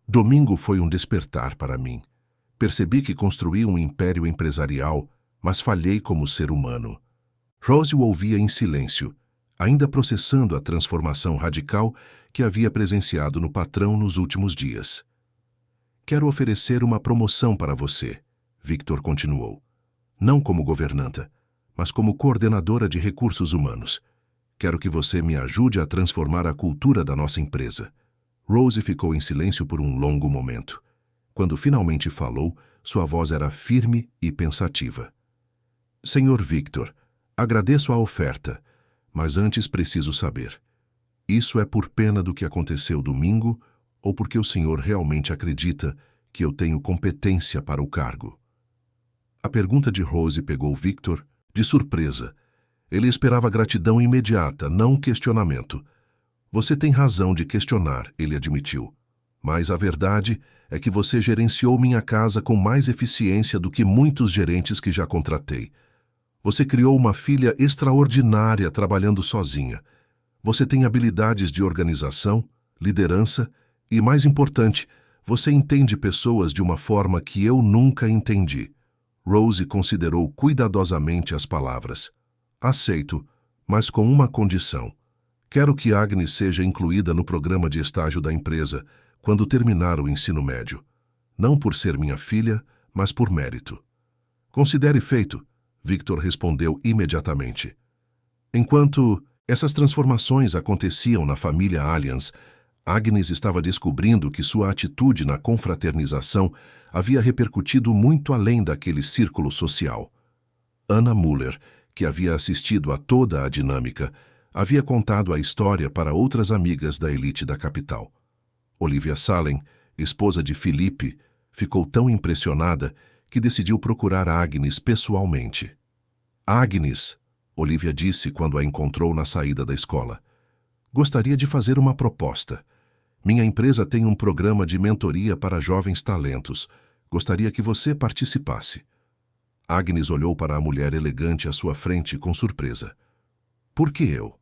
Domingo foi um despertar para mim. Percebi que construí um império empresarial, mas falhei como ser humano. Rose o ouvia em silêncio, ainda processando a transformação radical que havia presenciado no patrão nos últimos dias. Quero oferecer uma promoção para você, Victor continuou. Não como governanta, mas como coordenadora de recursos humanos. Quero que você me ajude a transformar a cultura da nossa empresa. Rose ficou em silêncio por um longo momento. Quando finalmente falou, sua voz era firme e pensativa. Senhor Victor, agradeço a oferta, mas antes preciso saber. Isso é por pena do que aconteceu domingo ou porque o senhor realmente acredita que eu tenho competência para o cargo? A pergunta de Rose pegou Victor de surpresa. Ele esperava gratidão imediata, não questionamento. Você tem razão de questionar, ele admitiu. Mas a verdade é que você gerenciou minha casa com mais eficiência do que muitos gerentes que já contratei. Você criou uma filha extraordinária trabalhando sozinha. Você tem habilidades de organização, liderança e, mais importante, você entende pessoas de uma forma que eu nunca entendi. Rose considerou cuidadosamente as palavras. Aceito, mas com uma condição. Quero que Agnes seja incluída no programa de estágio da empresa quando terminar o ensino médio. Não por ser minha filha, mas por mérito. Considere feito, Victor respondeu imediatamente. Enquanto essas transformações aconteciam na família Allianz, Agnes estava descobrindo que sua atitude na confraternização havia repercutido muito além daquele círculo social. Anna Muller, que havia assistido a toda a dinâmica, havia contado a história para outras amigas da elite da capital. Olivia Salem, esposa de Philippe, ficou tão impressionada que decidiu procurar Agnes pessoalmente. Agnes, Olivia disse quando a encontrou na saída da escola, gostaria de fazer uma proposta. Minha empresa tem um programa de mentoria para jovens talentos. Gostaria que você participasse. Agnes olhou para a mulher elegante à sua frente com surpresa. Por que eu?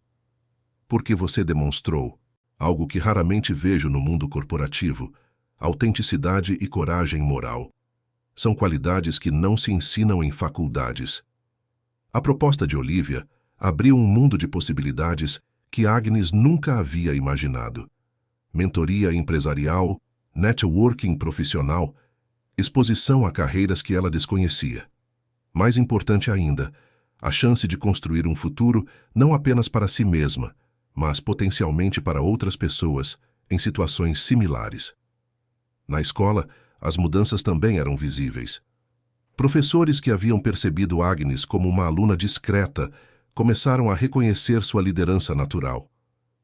Porque você demonstrou, algo que raramente vejo no mundo corporativo, autenticidade e coragem moral. São qualidades que não se ensinam em faculdades. A proposta de Olivia abriu um mundo de possibilidades que Agnes nunca havia imaginado. Mentoria empresarial, networking profissional, exposição a carreiras que ela desconhecia. Mais importante ainda, a chance de construir um futuro não apenas para si mesma, mas potencialmente para outras pessoas em situações similares. Na escola, as mudanças também eram visíveis. Professores que haviam percebido Agnes como uma aluna discreta começaram a reconhecer sua liderança natural.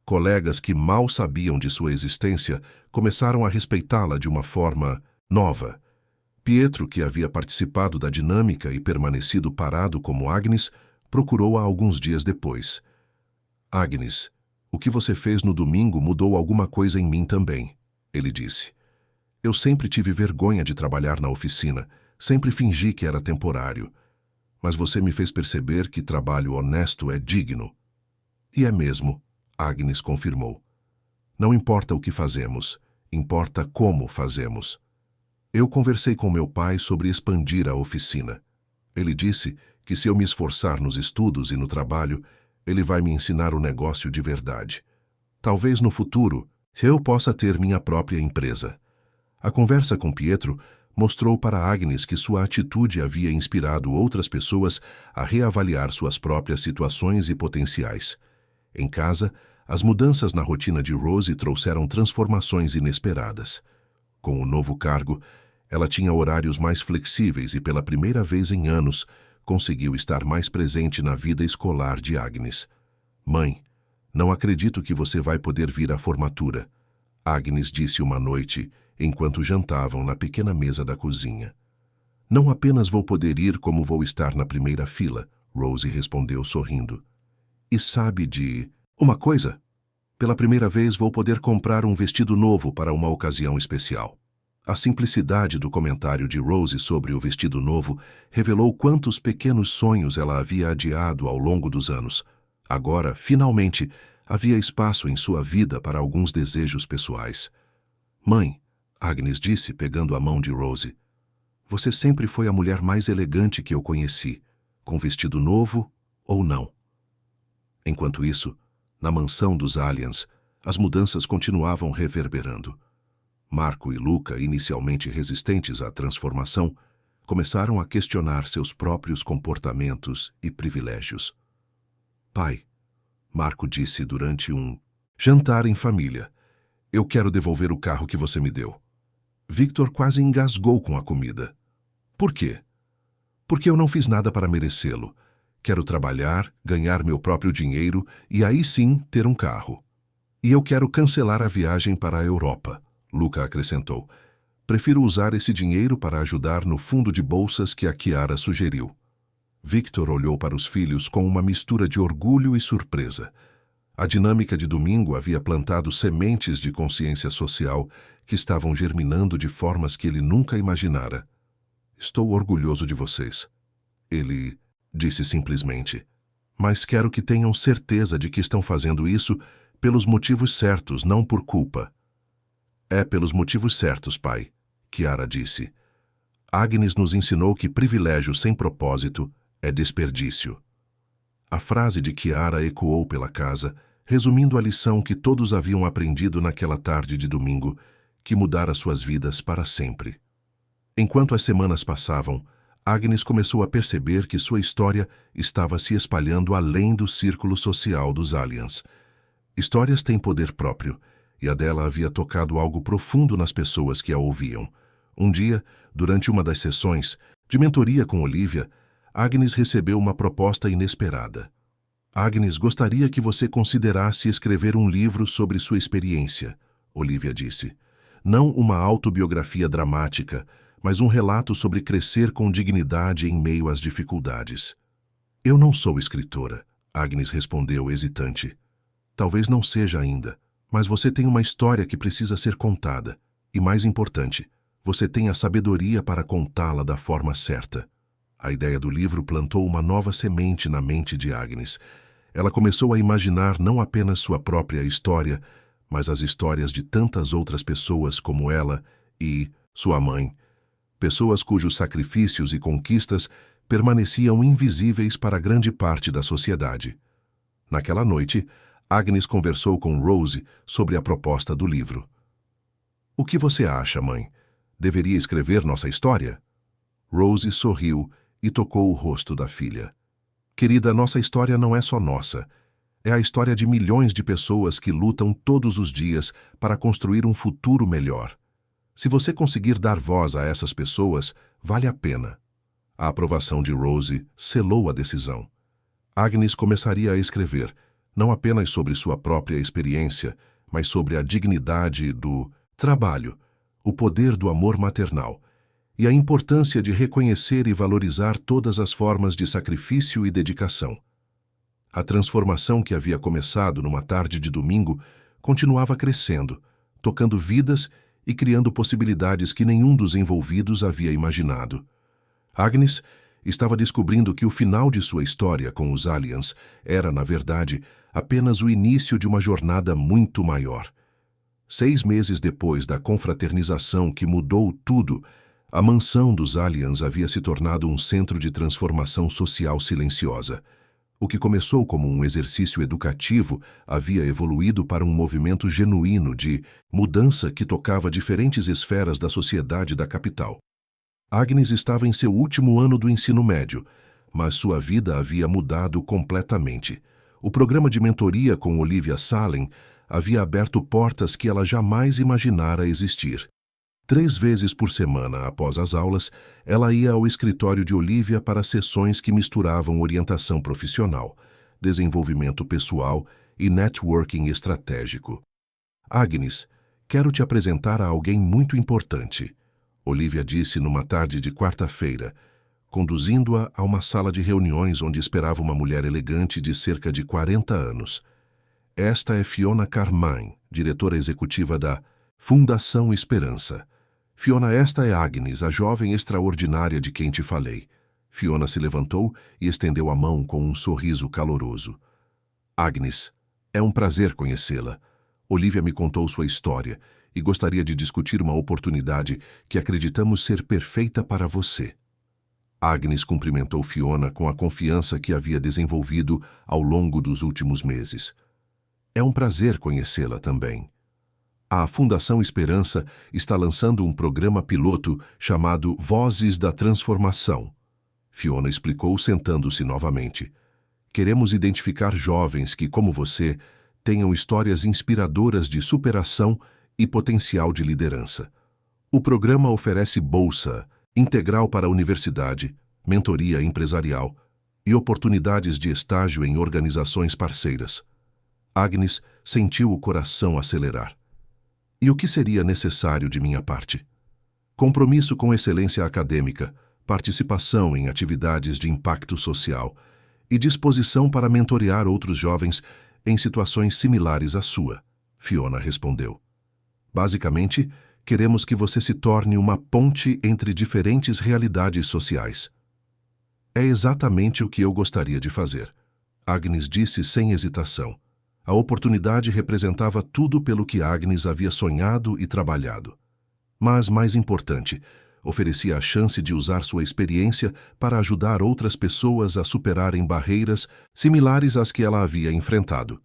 Colegas que mal sabiam de sua existência começaram a respeitá-la de uma forma nova. Pietro, que havia participado da dinâmica e permanecido parado como Agnes, procurou-a alguns dias depois. Agnes, o que você fez no domingo mudou alguma coisa em mim também, ele disse. Eu sempre tive vergonha de trabalhar na oficina, sempre fingi que era temporário. Mas você me fez perceber que trabalho honesto é digno. E é mesmo, Agnes confirmou. Não importa o que fazemos, importa como fazemos. Eu conversei com meu pai sobre expandir a oficina. Ele disse que se eu me esforçar nos estudos e no trabalho, ele vai me ensinar o negócio de verdade. Talvez no futuro, eu possa ter minha própria empresa. A conversa com Pietro mostrou para Agnes que sua atitude havia inspirado outras pessoas a reavaliar suas próprias situações e potenciais. Em casa, as mudanças na rotina de Rose trouxeram transformações inesperadas. Com o novo cargo, ela tinha horários mais flexíveis e, pela primeira vez em anos, conseguiu estar mais presente na vida escolar de Agnes. Mãe, não acredito que você vai poder vir à formatura, Agnes disse uma noite, enquanto jantavam na pequena mesa da cozinha. Não apenas vou poder ir como vou estar na primeira fila, Rose respondeu sorrindo. E sabe de uma coisa? Pela primeira vez vou poder comprar um vestido novo para uma ocasião especial. A simplicidade do comentário de Rose sobre o vestido novo revelou quantos pequenos sonhos ela havia adiado ao longo dos anos. Agora, finalmente, havia espaço em sua vida para alguns desejos pessoais. Mãe, Agnes disse, pegando a mão de Rose, você sempre foi a mulher mais elegante que eu conheci, com vestido novo ou não. Enquanto isso, na mansão dos Aliens, as mudanças continuavam reverberando. Marco e Luca, inicialmente resistentes à transformação, começaram a questionar seus próprios comportamentos e privilégios. Pai, Marco disse durante um jantar em família, eu quero devolver o carro que você me deu. Victor quase engasgou com a comida. Por quê? Porque eu não fiz nada para merecê-lo. Quero trabalhar, ganhar meu próprio dinheiro e aí sim ter um carro. E eu quero cancelar a viagem para a Europa, Luca acrescentou. Prefiro usar esse dinheiro para ajudar no fundo de bolsas que a Chiara sugeriu. Victor olhou para os filhos com uma mistura de orgulho e surpresa. A dinâmica de domingo havia plantado sementes de consciência social que estavam germinando de formas que ele nunca imaginara. Estou orgulhoso de vocês, ele disse simplesmente. Mas quero que tenham certeza de que estão fazendo isso pelos motivos certos, não por culpa. É pelos motivos certos, pai, Chiara disse. Agnes nos ensinou que privilégio sem propósito é desperdício. A frase de Chiara ecoou pela casa, resumindo a lição que todos haviam aprendido naquela tarde de domingo, que mudara suas vidas para sempre. Enquanto as semanas passavam, Agnes começou a perceber que sua história estava se espalhando além do círculo social dos Aliens. Histórias têm poder próprio, e a dela havia tocado algo profundo nas pessoas que a ouviam. Um dia, durante uma das sessões de mentoria com Olivia, Agnes recebeu uma proposta inesperada. Agnes gostaria que você considerasse escrever um livro sobre sua experiência, Olivia disse. Não uma autobiografia dramática, mas um relato sobre crescer com dignidade em meio às dificuldades. Eu não sou escritora, Agnes respondeu hesitante. Talvez não seja ainda, mas você tem uma história que precisa ser contada. E mais importante, você tem a sabedoria para contá-la da forma certa. A ideia do livro plantou uma nova semente na mente de Agnes. Ela começou a imaginar não apenas sua própria história, mas as histórias de tantas outras pessoas como ela e sua mãe. Pessoas cujos sacrifícios e conquistas permaneciam invisíveis para grande parte da sociedade. Naquela noite, Agnes conversou com Rose sobre a proposta do livro. O que você acha, mãe? Deveria escrever nossa história? Rose sorriu e tocou o rosto da filha. Querida, nossa história não é só nossa. É a história de milhões de pessoas que lutam todos os dias para construir um futuro melhor. Se você conseguir dar voz a essas pessoas, vale a pena. A aprovação de Rose selou a decisão. Agnes começaria a escrever, não apenas sobre sua própria experiência, mas sobre a dignidade do trabalho, o poder do amor maternal e a importância de reconhecer e valorizar todas as formas de sacrifício e dedicação. A transformação que havia começado numa tarde de domingo continuava crescendo, tocando vidas e criando possibilidades que nenhum dos envolvidos havia imaginado. Agnes estava descobrindo que o final de sua história com os Aliens era, na verdade, apenas o início de uma jornada muito maior. 6 meses depois da confraternização que mudou tudo, a mansão dos Aliens havia se tornado um centro de transformação social silenciosa. O que começou como um exercício educativo havia evoluído para um movimento genuíno de mudança que tocava diferentes esferas da sociedade da capital. Agnes estava em seu último ano do ensino médio, mas sua vida havia mudado completamente. O programa de mentoria com Olivia Salem havia aberto portas que ela jamais imaginara existir. 3 vezes por semana, após as aulas, ela ia ao escritório de Olivia para sessões que misturavam orientação profissional, desenvolvimento pessoal e networking estratégico. Agnes, quero te apresentar a alguém muito importante, Olivia disse numa tarde de quarta-feira, conduzindo-a a uma sala de reuniões onde esperava uma mulher elegante de cerca de 40 anos. Esta é Fiona Carmine, diretora executiva da Fundação Esperança. Fiona, esta é Agnes, a jovem extraordinária de quem te falei. Fiona se levantou e estendeu a mão com um sorriso caloroso. Agnes, é um prazer conhecê-la. Olivia me contou sua história e gostaria de discutir uma oportunidade que acreditamos ser perfeita para você. Agnes cumprimentou Fiona com a confiança que havia desenvolvido ao longo dos últimos meses. É um prazer conhecê-la também. A Fundação Esperança está lançando um programa piloto chamado Vozes da Transformação. Fiona explicou sentando-se novamente. Queremos identificar jovens que, como você, tenham histórias inspiradoras de superação e potencial de liderança. O programa oferece bolsa integral para a universidade, mentoria empresarial e oportunidades de estágio em organizações parceiras. Agnes sentiu o coração acelerar. E o que seria necessário de minha parte? Compromisso com excelência acadêmica, participação em atividades de impacto social e disposição para mentorear outros jovens em situações similares à sua, Fiona respondeu. Basicamente, queremos que você se torne uma ponte entre diferentes realidades sociais. É exatamente o que eu gostaria de fazer, Agnes disse sem hesitação. A oportunidade representava tudo pelo que Agnes havia sonhado e trabalhado. Mas, mais importante, oferecia a chance de usar sua experiência para ajudar outras pessoas a superarem barreiras similares às que ela havia enfrentado.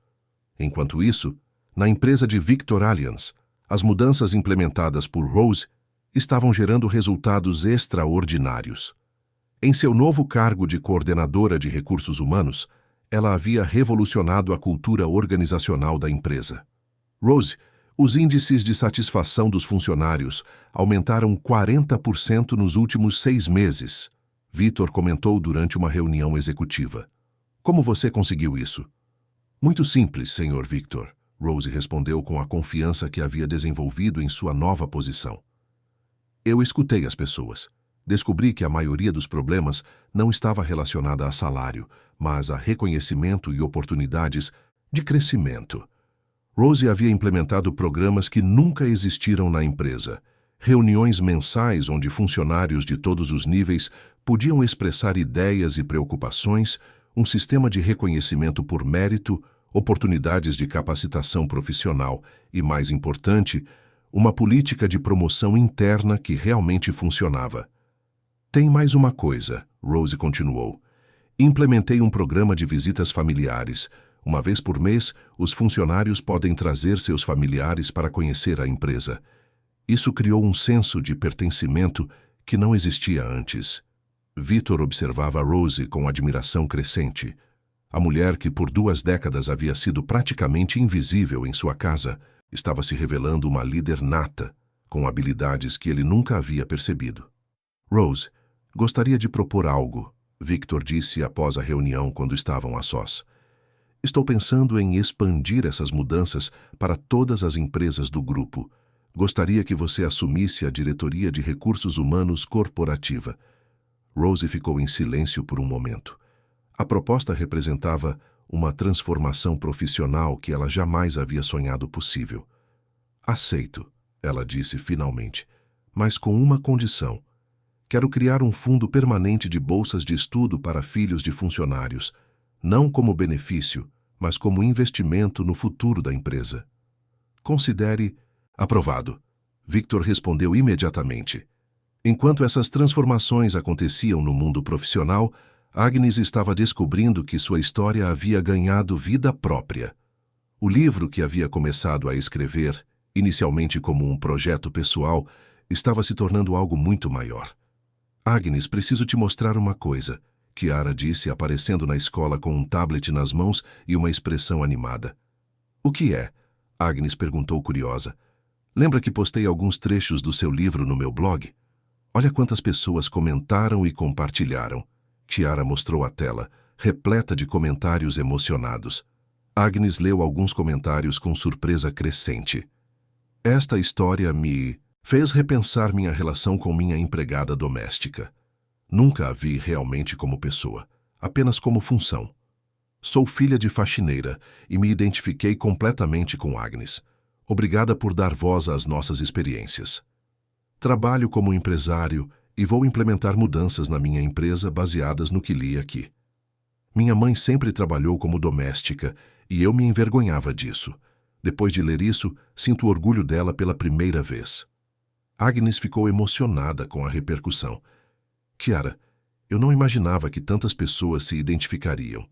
Enquanto isso, na empresa de Victor Allianz, as mudanças implementadas por Rose estavam gerando resultados extraordinários. Em seu novo cargo de coordenadora de recursos humanos, ela havia revolucionado a cultura organizacional da empresa. Rose, os índices de satisfação dos funcionários aumentaram 40% nos últimos 6 meses, Victor comentou durante uma reunião executiva. Como você conseguiu isso? Muito simples, Sr. Victor, Rose respondeu com a confiança que havia desenvolvido em sua nova posição. Eu escutei as pessoas. Descobri que a maioria dos problemas não estava relacionada a salário, mas a reconhecimento e oportunidades de crescimento. Rose havia implementado programas que nunca existiram na empresa. Reuniões mensais onde funcionários de todos os níveis podiam expressar ideias e preocupações, um sistema de reconhecimento por mérito, oportunidades de capacitação profissional e, mais importante, uma política de promoção interna que realmente funcionava. Tem mais uma coisa, Rose continuou. Implementei um programa de visitas familiares. Uma vez por mês, os funcionários podem trazer seus familiares para conhecer a empresa. Isso criou um senso de pertencimento que não existia antes. Victor observava Rose com admiração crescente. A mulher que por 2 décadas havia sido praticamente invisível em sua casa estava se revelando uma líder nata, com habilidades que ele nunca havia percebido. Rose, gostaria de propor algo, Victor disse após a reunião quando estavam a sós. Estou pensando em expandir essas mudanças para todas as empresas do grupo. Gostaria que você assumisse a diretoria de recursos humanos corporativa. Rose ficou em silêncio por um momento. A proposta representava uma transformação profissional que ela jamais havia sonhado possível. Aceito, ela disse finalmente, mas com uma condição. Quero criar um fundo permanente de bolsas de estudo para filhos de funcionários, não como benefício, mas como investimento no futuro da empresa. Considere... Aprovado. Victor respondeu imediatamente. Enquanto essas transformações aconteciam no mundo profissional, Agnes estava descobrindo que sua história havia ganhado vida própria. O livro que havia começado a escrever, inicialmente como um projeto pessoal, estava se tornando algo muito maior. Agnes, preciso te mostrar uma coisa, Kiara disse, aparecendo na escola com um tablet nas mãos e uma expressão animada. O que é? Agnes perguntou curiosa. Lembra que postei alguns trechos do seu livro no meu blog? Olha quantas pessoas comentaram e compartilharam. Kiara mostrou a tela, repleta de comentários emocionados. Agnes leu alguns comentários com surpresa crescente. Esta história me fez repensar minha relação com minha empregada doméstica. Nunca a vi realmente como pessoa, apenas como função. Sou filha de faxineira e me identifiquei completamente com Agnes. Obrigada por dar voz às nossas experiências. Trabalho como empresário e vou implementar mudanças na minha empresa baseadas no que li aqui. Minha mãe sempre trabalhou como doméstica e eu me envergonhava disso. Depois de ler isso, sinto orgulho dela pela primeira vez. Agnes ficou emocionada com a repercussão. Chiara, eu não imaginava que tantas pessoas se identificariam.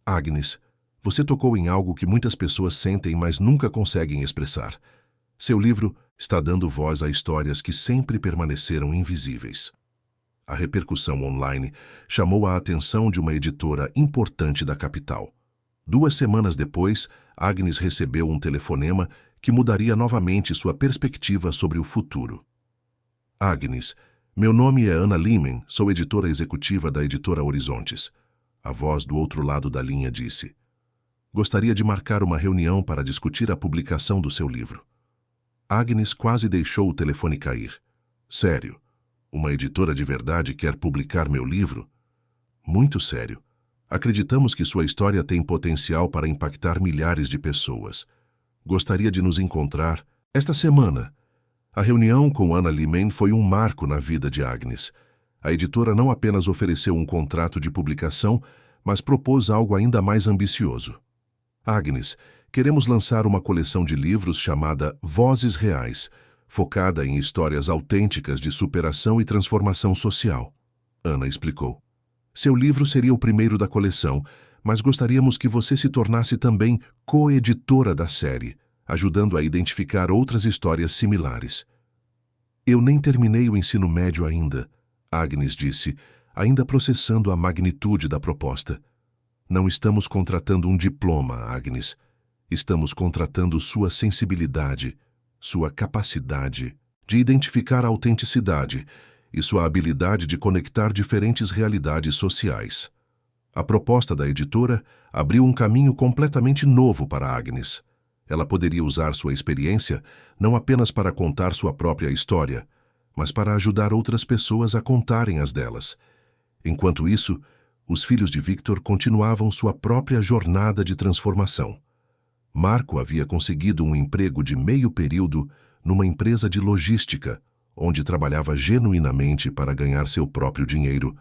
Agnes, você tocou em algo que muitas pessoas sentem, mas nunca conseguem expressar. Seu livro está dando voz a histórias que sempre permaneceram invisíveis. A repercussão online chamou a atenção de uma editora importante da capital. 2 semanas depois, Agnes recebeu um telefonema que mudaria novamente sua perspectiva sobre o futuro. Agnes, meu nome é Ana Lehmann, sou editora executiva da editora Horizontes. A voz do outro lado da linha disse: Gostaria de marcar uma reunião para discutir a publicação do seu livro. Agnes quase deixou o telefone cair. Sério? Uma editora de verdade quer publicar meu livro? Muito sério. Acreditamos que sua história tem potencial para impactar milhares de pessoas. Gostaria de nos encontrar esta semana. A reunião com Ana Lehmann foi um marco na vida de Agnes. A editora não apenas ofereceu um contrato de publicação, mas propôs algo ainda mais ambicioso. Agnes, queremos lançar uma coleção de livros chamada Vozes Reais, focada em histórias autênticas de superação e transformação social. Ana explicou. Seu livro seria o primeiro da coleção, mas gostaríamos que você se tornasse também co-editora da série, ajudando a identificar outras histórias similares. Eu nem terminei o ensino médio ainda, Agnes disse, ainda processando a magnitude da proposta. Não estamos contratando um diploma, Agnes. Estamos contratando sua sensibilidade, sua capacidade de identificar a autenticidade e sua habilidade de conectar diferentes realidades sociais. A proposta da editora abriu um caminho completamente novo para Agnes. Ela poderia usar sua experiência não apenas para contar sua própria história, mas para ajudar outras pessoas a contarem as delas. Enquanto isso, os filhos de Victor continuavam sua própria jornada de transformação. Marco havia conseguido um emprego de meio período numa empresa de logística, onde trabalhava genuinamente para ganhar seu próprio dinheiro.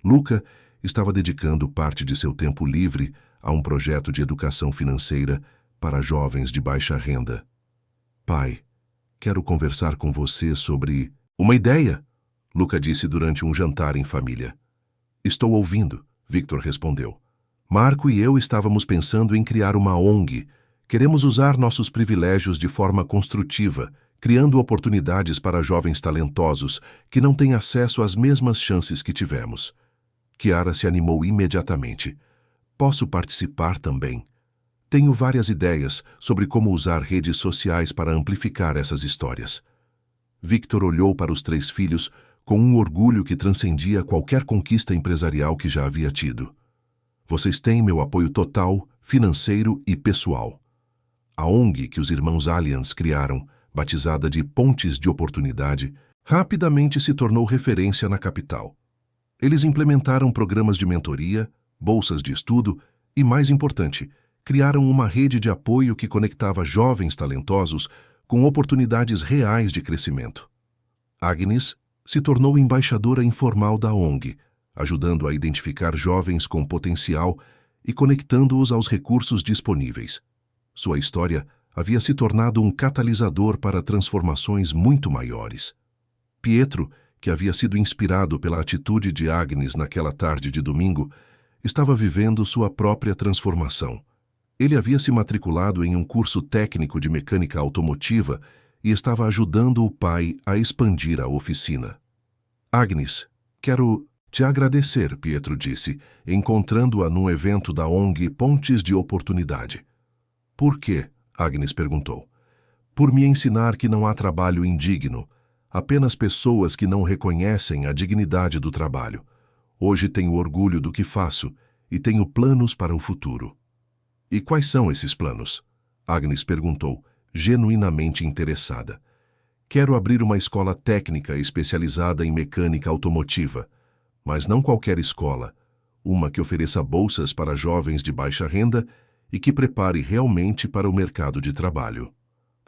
Luca estava dedicando parte de seu tempo livre a um projeto de educação financeira para jovens de baixa renda. Pai, quero conversar com você sobre... Uma ideia, Luca disse durante um jantar em família. Estou ouvindo, Victor respondeu. Marco e eu estávamos pensando em criar uma ONG. Queremos usar nossos privilégios de forma construtiva, criando oportunidades para jovens talentosos que não têm acesso às mesmas chances que tivemos. Chiara se animou imediatamente. Posso participar também. Tenho várias ideias sobre como usar redes sociais para amplificar essas histórias. Victor olhou para os 3 filhos com um orgulho que transcendia qualquer conquista empresarial que já havia tido. Vocês têm meu apoio total, financeiro e pessoal. A ONG que os irmãos Allianz criaram, batizada de Pontes de Oportunidade, rapidamente se tornou referência na capital. Eles implementaram programas de mentoria, bolsas de estudo e, mais importante, criaram uma rede de apoio que conectava jovens talentosos com oportunidades reais de crescimento. Agnes se tornou embaixadora informal da ONG, ajudando a identificar jovens com potencial e conectando-os aos recursos disponíveis. Sua história havia se tornado um catalisador para transformações muito maiores. Pietro, que havia sido inspirado pela atitude de Agnes naquela tarde de domingo, estava vivendo sua própria transformação. Ele havia se matriculado em um curso técnico de mecânica automotiva e estava ajudando o pai a expandir a oficina. Agnes, quero te agradecer, Pietro disse, encontrando-a num evento da ONG Pontes de Oportunidade. Por quê? Agnes perguntou. Por me ensinar que não há trabalho indigno, apenas pessoas que não reconhecem a dignidade do trabalho. Hoje tenho orgulho do que faço e tenho planos para o futuro. E quais são esses planos? Agnes perguntou, genuinamente interessada. Quero abrir uma escola técnica especializada em mecânica automotiva, mas não qualquer escola, uma que ofereça bolsas para jovens de baixa renda e que prepare realmente para o mercado de trabalho.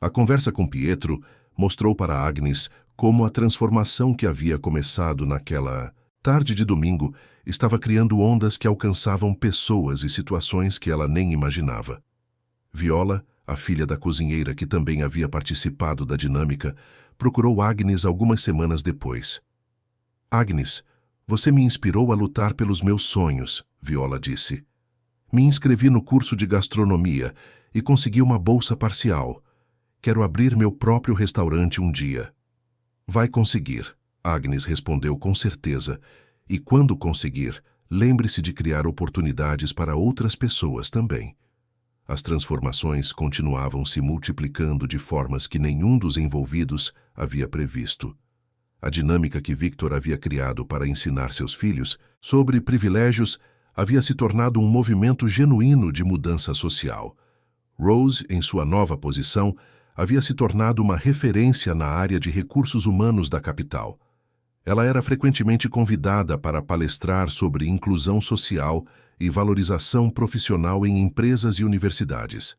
A conversa com Pietro mostrou para Agnes como a transformação que havia começado naquela tarde de domingo estava criando ondas que alcançavam pessoas e situações que ela nem imaginava. Viola, a filha da cozinheira que também havia participado da dinâmica, procurou Agnes algumas semanas depois. Agnes, você me inspirou a lutar pelos meus sonhos, Viola disse. Me inscrevi no curso de gastronomia e consegui uma bolsa parcial. Quero abrir meu próprio restaurante um dia. Vai conseguir, Agnes respondeu com certeza. E quando conseguir, lembre-se de criar oportunidades para outras pessoas também. As transformações continuavam se multiplicando de formas que nenhum dos envolvidos havia previsto. A dinâmica que Victor havia criado para ensinar seus filhos sobre privilégios havia se tornado um movimento genuíno de mudança social. Rose, em sua nova posição, havia se tornado uma referência na área de recursos humanos da capital. Ela era frequentemente convidada para palestrar sobre inclusão social e valorização profissional em empresas e universidades.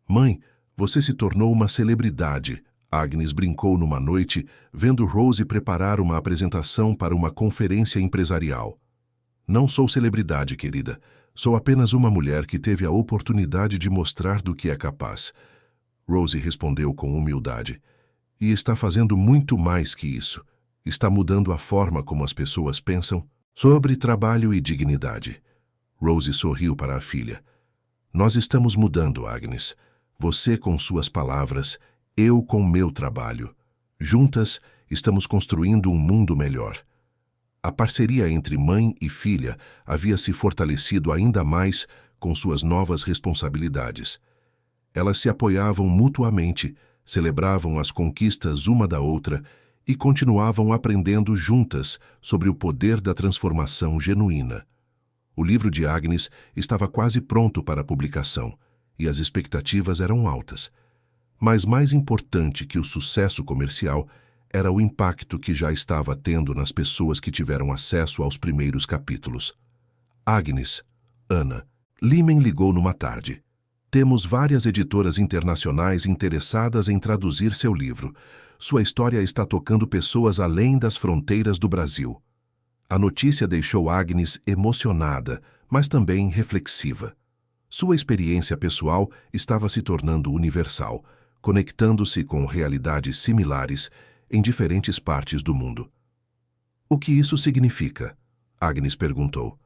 Mãe, você se tornou uma celebridade, Agnes brincou numa noite, vendo Rose preparar uma apresentação para uma conferência empresarial. Não sou celebridade, querida. Sou apenas uma mulher que teve a oportunidade de mostrar do que é capaz. Rose respondeu com humildade. E está fazendo muito mais que isso. Está mudando a forma como as pessoas pensam sobre trabalho e dignidade. Rose sorriu para a filha. Nós estamos mudando, Agnes. Você com suas palavras, eu com meu trabalho. Juntas, estamos construindo um mundo melhor. A parceria entre mãe e filha havia se fortalecido ainda mais com suas novas responsabilidades. Elas se apoiavam mutuamente, celebravam as conquistas uma da outra e continuavam aprendendo juntas sobre o poder da transformação genuína. O livro de Agnes estava quase pronto para publicação e as expectativas eram altas. Mas mais importante que o sucesso comercial era o impacto que já estava tendo nas pessoas que tiveram acesso aos primeiros capítulos. Agnes, Ana, Limen ligou numa tarde. Temos várias editoras internacionais interessadas em traduzir seu livro. Sua história está tocando pessoas além das fronteiras do Brasil. A notícia deixou Agnes emocionada, mas também reflexiva. Sua experiência pessoal estava se tornando universal, conectando-se com realidades similares em diferentes partes do mundo. O que isso significa? Agnes perguntou.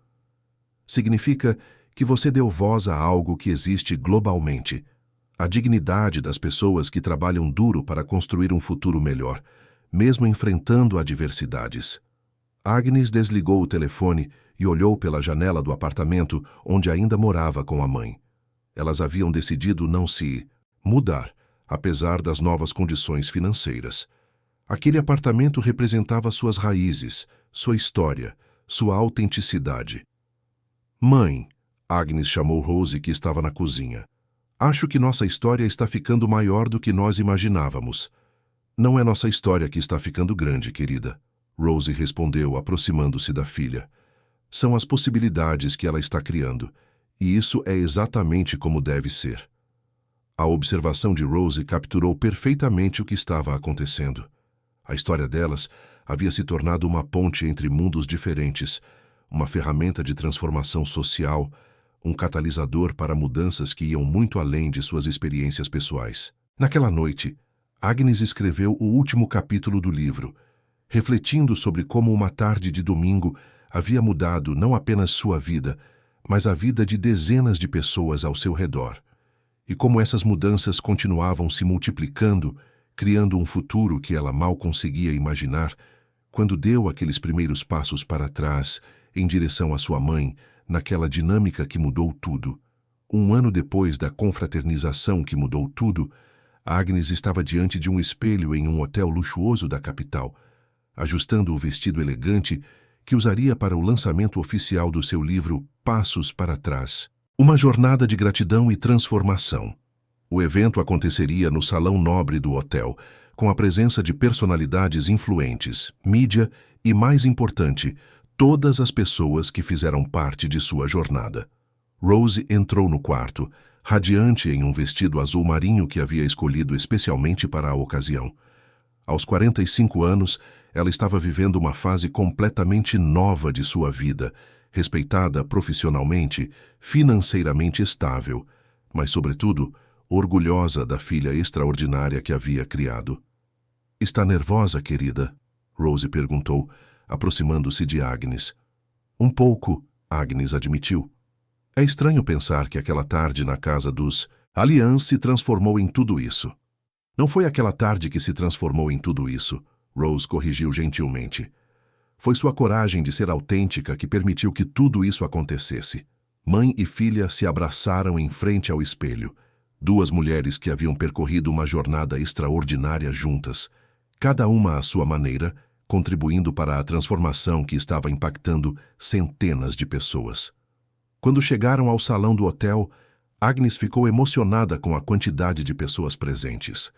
Significa que você deu voz a algo que existe globalmente, a dignidade das pessoas que trabalham duro para construir um futuro melhor, mesmo enfrentando adversidades. Agnes desligou o telefone e olhou pela janela do apartamento onde ainda morava com a mãe. Elas haviam decidido não se mudar, apesar das novas condições financeiras. Aquele apartamento representava suas raízes, sua história, sua autenticidade. Mãe, Agnes chamou Rose, que estava na cozinha. Acho que nossa história está ficando maior do que nós imaginávamos. Não é nossa história que está ficando grande, querida, Rose respondeu, aproximando-se da filha. São as possibilidades que ela está criando, e isso é exatamente como deve ser. A observação de Rose capturou perfeitamente o que estava acontecendo. A história delas havia se tornado uma ponte entre mundos diferentes, uma ferramenta de transformação social, um catalisador para mudanças que iam muito além de suas experiências pessoais. Naquela noite, Agnes escreveu o último capítulo do livro, refletindo sobre como uma tarde de domingo havia mudado não apenas sua vida, mas a vida de dezenas de pessoas ao seu redor, e como essas mudanças continuavam se multiplicando, criando um futuro que ela mal conseguia imaginar, quando deu aqueles primeiros passos para trás, em direção à sua mãe, naquela dinâmica que mudou tudo. Um ano depois da confraternização que mudou tudo, Agnes estava diante de um espelho em um hotel luxuoso da capital, ajustando o vestido elegante que usaria para o lançamento oficial do seu livro Passos para Trás. Uma jornada de gratidão e transformação. O evento aconteceria no salão nobre do hotel, com a presença de personalidades influentes, mídia e, mais importante, todas as pessoas que fizeram parte de sua jornada. Rose entrou no quarto, radiante em um vestido azul marinho que havia escolhido especialmente para a ocasião. Aos 45 anos, ela estava vivendo uma fase completamente nova de sua vida, respeitada profissionalmente, financeiramente estável, mas, sobretudo, orgulhosa da filha extraordinária que havia criado. "Está nervosa, querida?" Rose perguntou, aproximando-se de Agnes. "Um pouco", Agnes admitiu. É estranho pensar que aquela tarde na casa dos Allianz se transformou em tudo isso. Não foi aquela tarde que se transformou em tudo isso, Rose corrigiu gentilmente. Foi sua coragem de ser autêntica que permitiu que tudo isso acontecesse. Mãe e filha se abraçaram em frente ao espelho. Duas mulheres que haviam percorrido uma jornada extraordinária juntas, cada uma à sua maneira, contribuindo para a transformação que estava impactando centenas de pessoas. Quando chegaram ao salão do hotel, Agnes ficou emocionada com a quantidade de pessoas presentes.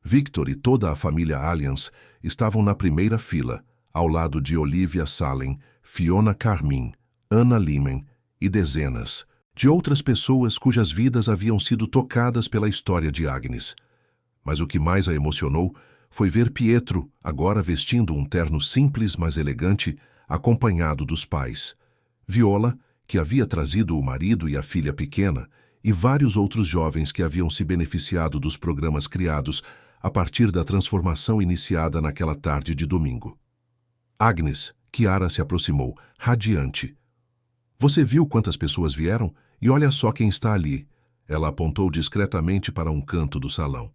Victor e toda a família Allianz estavam na primeira fila, ao lado de Olivia Salem, Fiona Carmin, Anna Lehman e dezenas de outras pessoas cujas vidas haviam sido tocadas pela história de Agnes. Mas o que mais a emocionou foi ver Pietro, agora vestindo um terno simples mas elegante, acompanhado dos pais. Viola, que havia trazido o marido e a filha pequena, e vários outros jovens que haviam se beneficiado dos programas criados a partir da transformação iniciada naquela tarde de domingo. "Agnes", Chiara se aproximou, radiante. "Você viu quantas pessoas vieram? E olha só quem está ali." Ela apontou discretamente para um canto do salão.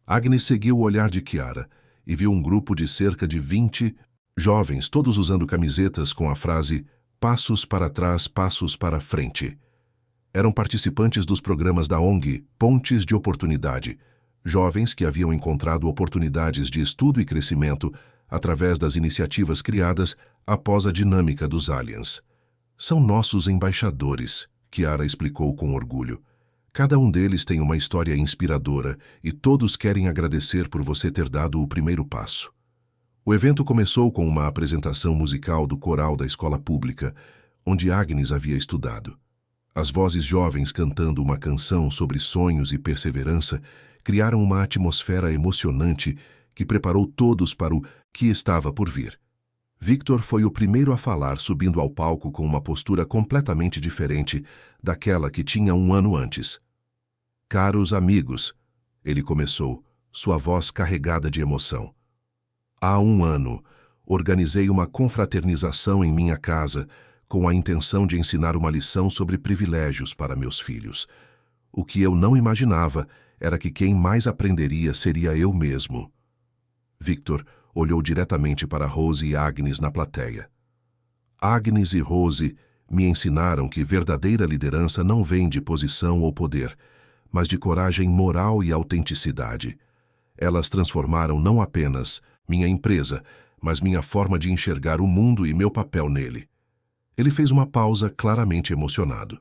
Agnes seguiu o olhar de Chiara e viu um grupo de cerca de 20 jovens, todos usando camisetas com a frase "Passos para trás, passos para frente". Eram participantes dos programas da ONG Pontes de Oportunidade, jovens que haviam encontrado oportunidades de estudo e crescimento através das iniciativas criadas após a dinâmica dos Allianz. "São nossos embaixadores", Chiara explicou com orgulho. "Cada um deles tem uma história inspiradora e todos querem agradecer por você ter dado o primeiro passo." O evento começou com uma apresentação musical do coral da escola pública, onde Agnes havia estudado. As vozes jovens cantando uma canção sobre sonhos e perseverança criaram uma atmosfera emocionante que preparou todos para o que estava por vir. Victor foi o primeiro a falar, subindo ao palco com uma postura completamente diferente daquela que tinha um ano antes. "Caros amigos", ele começou, sua voz carregada de emoção. "Há um ano, organizei uma confraternização em minha casa com a intenção de ensinar uma lição sobre privilégios para meus filhos. O que eu não imaginava era que quem mais aprenderia seria eu mesmo." Victor olhou diretamente para Rose e Agnes na plateia. "Agnes e Rose me ensinaram que verdadeira liderança não vem de posição ou poder, mas de coragem moral e autenticidade. Elas transformaram não apenas minha empresa, mas minha forma de enxergar o mundo e meu papel nele." Ele fez uma pausa, claramente emocionado.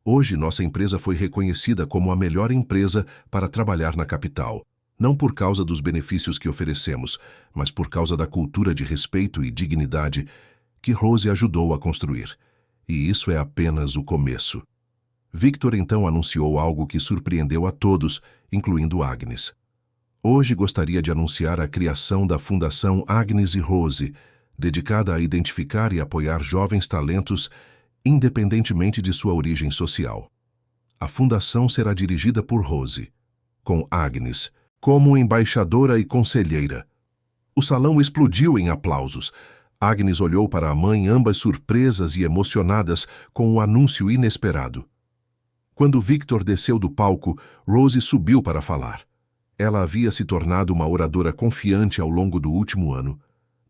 "Hoje nossa empresa foi reconhecida como a melhor empresa para trabalhar na capital, não por causa dos benefícios que oferecemos, mas por causa da cultura de respeito e dignidade que Rose ajudou a construir. E isso é apenas o começo." Victor então anunciou algo que surpreendeu a todos, incluindo Agnes. "Hoje gostaria de anunciar a criação da Fundação Agnes e Rose, dedicada a identificar e apoiar jovens talentos independentemente de sua origem social. A fundação será dirigida por Rose, com Agnes como embaixadora e conselheira." O salão explodiu em aplausos. Agnes olhou para a mãe, ambas surpresas e emocionadas com o anúncio inesperado. Quando Victor desceu do palco, Rose subiu para falar. Ela havia se tornado uma oradora confiante ao longo do último ano,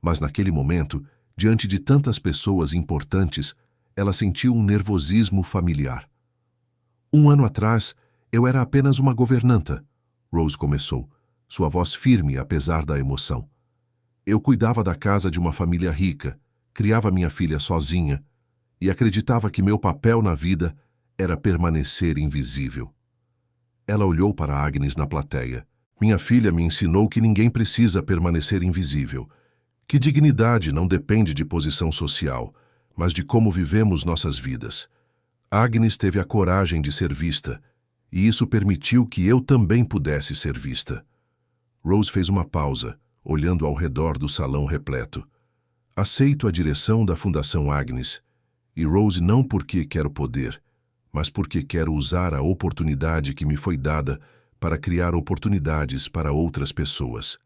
mas naquele momento, diante de tantas pessoas importantes, ela sentiu um nervosismo familiar. "Um ano atrás, eu era apenas uma governanta", Rose começou, sua voz firme apesar da emoção. "Eu cuidava da casa de uma família rica, criava minha filha sozinha e acreditava que meu papel na vida era permanecer invisível." Ela olhou para Agnes na plateia. "Minha filha me ensinou que ninguém precisa permanecer invisível, que dignidade não depende de posição social, mas de como vivemos nossas vidas. Agnes teve a coragem de ser vista, e isso permitiu que eu também pudesse ser vista." Rose fez uma pausa, olhando ao redor do salão repleto. Aceito a direção da Fundação Agnes, e Rose não porque quero poder, mas porque quero usar a oportunidade que me foi dada para criar oportunidades para outras pessoas.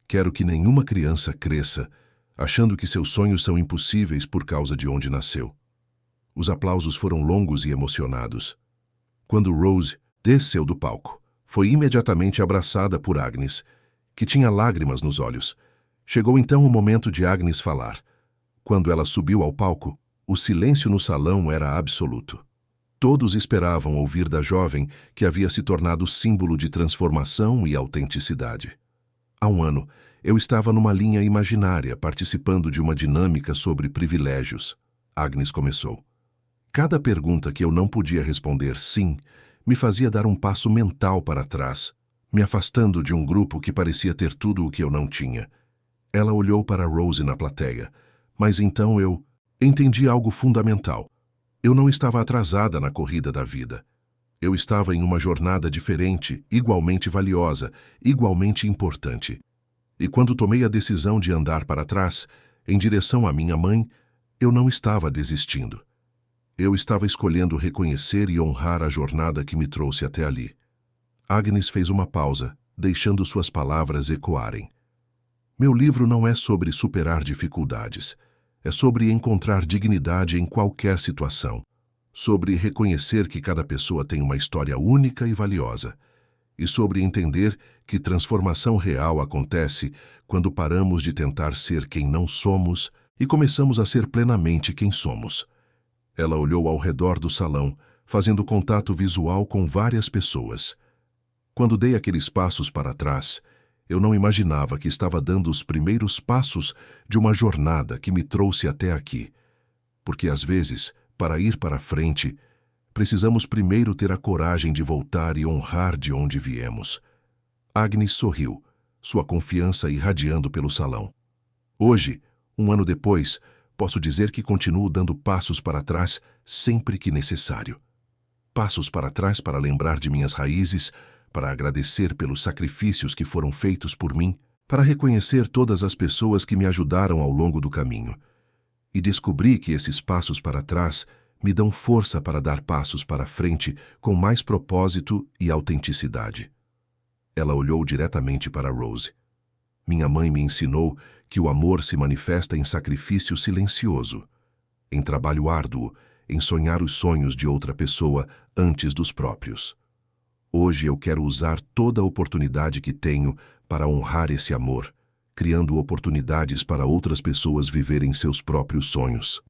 Quero que nenhuma criança cresça achando que seus sonhos são impossíveis por causa de onde nasceu. Os aplausos foram longos e emocionados. Quando Rose desceu do palco, foi imediatamente abraçada por Agnes, que tinha lágrimas nos olhos. Chegou então o momento de Agnes falar. Quando ela subiu ao palco, o silêncio no salão era absoluto. Todos esperavam ouvir da jovem que havia se tornado símbolo de transformação e autenticidade. Há um ano, eu estava numa linha imaginária participando de uma dinâmica sobre privilégios. Agnes começou. Cada pergunta que eu não podia responder sim me fazia dar um passo mental para trás, me afastando de um grupo que parecia ter tudo o que eu não tinha. Ela olhou para Rose na plateia, mas então eu entendi algo fundamental. Eu não estava atrasada na corrida da vida. Eu estava em uma jornada diferente, igualmente valiosa, igualmente importante. E quando tomei a decisão de andar para trás, em direção à minha mãe, eu não estava desistindo. Eu estava escolhendo reconhecer e honrar a jornada que me trouxe até ali. Agnes fez uma pausa, deixando suas palavras ecoarem. Meu livro não é sobre superar dificuldades. É sobre encontrar dignidade em qualquer situação. Sobre reconhecer que cada pessoa tem uma história única e valiosa. E sobre entender que transformação real acontece quando paramos de tentar ser quem não somos e começamos a ser plenamente quem somos. Ela olhou ao redor do salão, fazendo contato visual com várias pessoas. Quando dei aqueles passos para trás, eu não imaginava que estava dando os primeiros passos de uma jornada que me trouxe até aqui. Porque às vezes, para ir para frente, precisamos primeiro ter a coragem de voltar e honrar de onde viemos. Agnes sorriu, sua confiança irradiando pelo salão. Hoje, um ano depois, posso dizer que continuo dando passos para trás sempre que necessário. Passos para trás para lembrar de minhas raízes, para agradecer pelos sacrifícios que foram feitos por mim, para reconhecer todas as pessoas que me ajudaram ao longo do caminho. E descobri que esses passos para trás me dão força para dar passos para frente com mais propósito e autenticidade. Ela olhou diretamente para Rose. Minha mãe me ensinou que o amor se manifesta em sacrifício silencioso, em trabalho árduo, em sonhar os sonhos de outra pessoa antes dos próprios. Hoje eu quero usar toda a oportunidade que tenho para honrar esse amor, criando oportunidades para outras pessoas viverem seus próprios sonhos.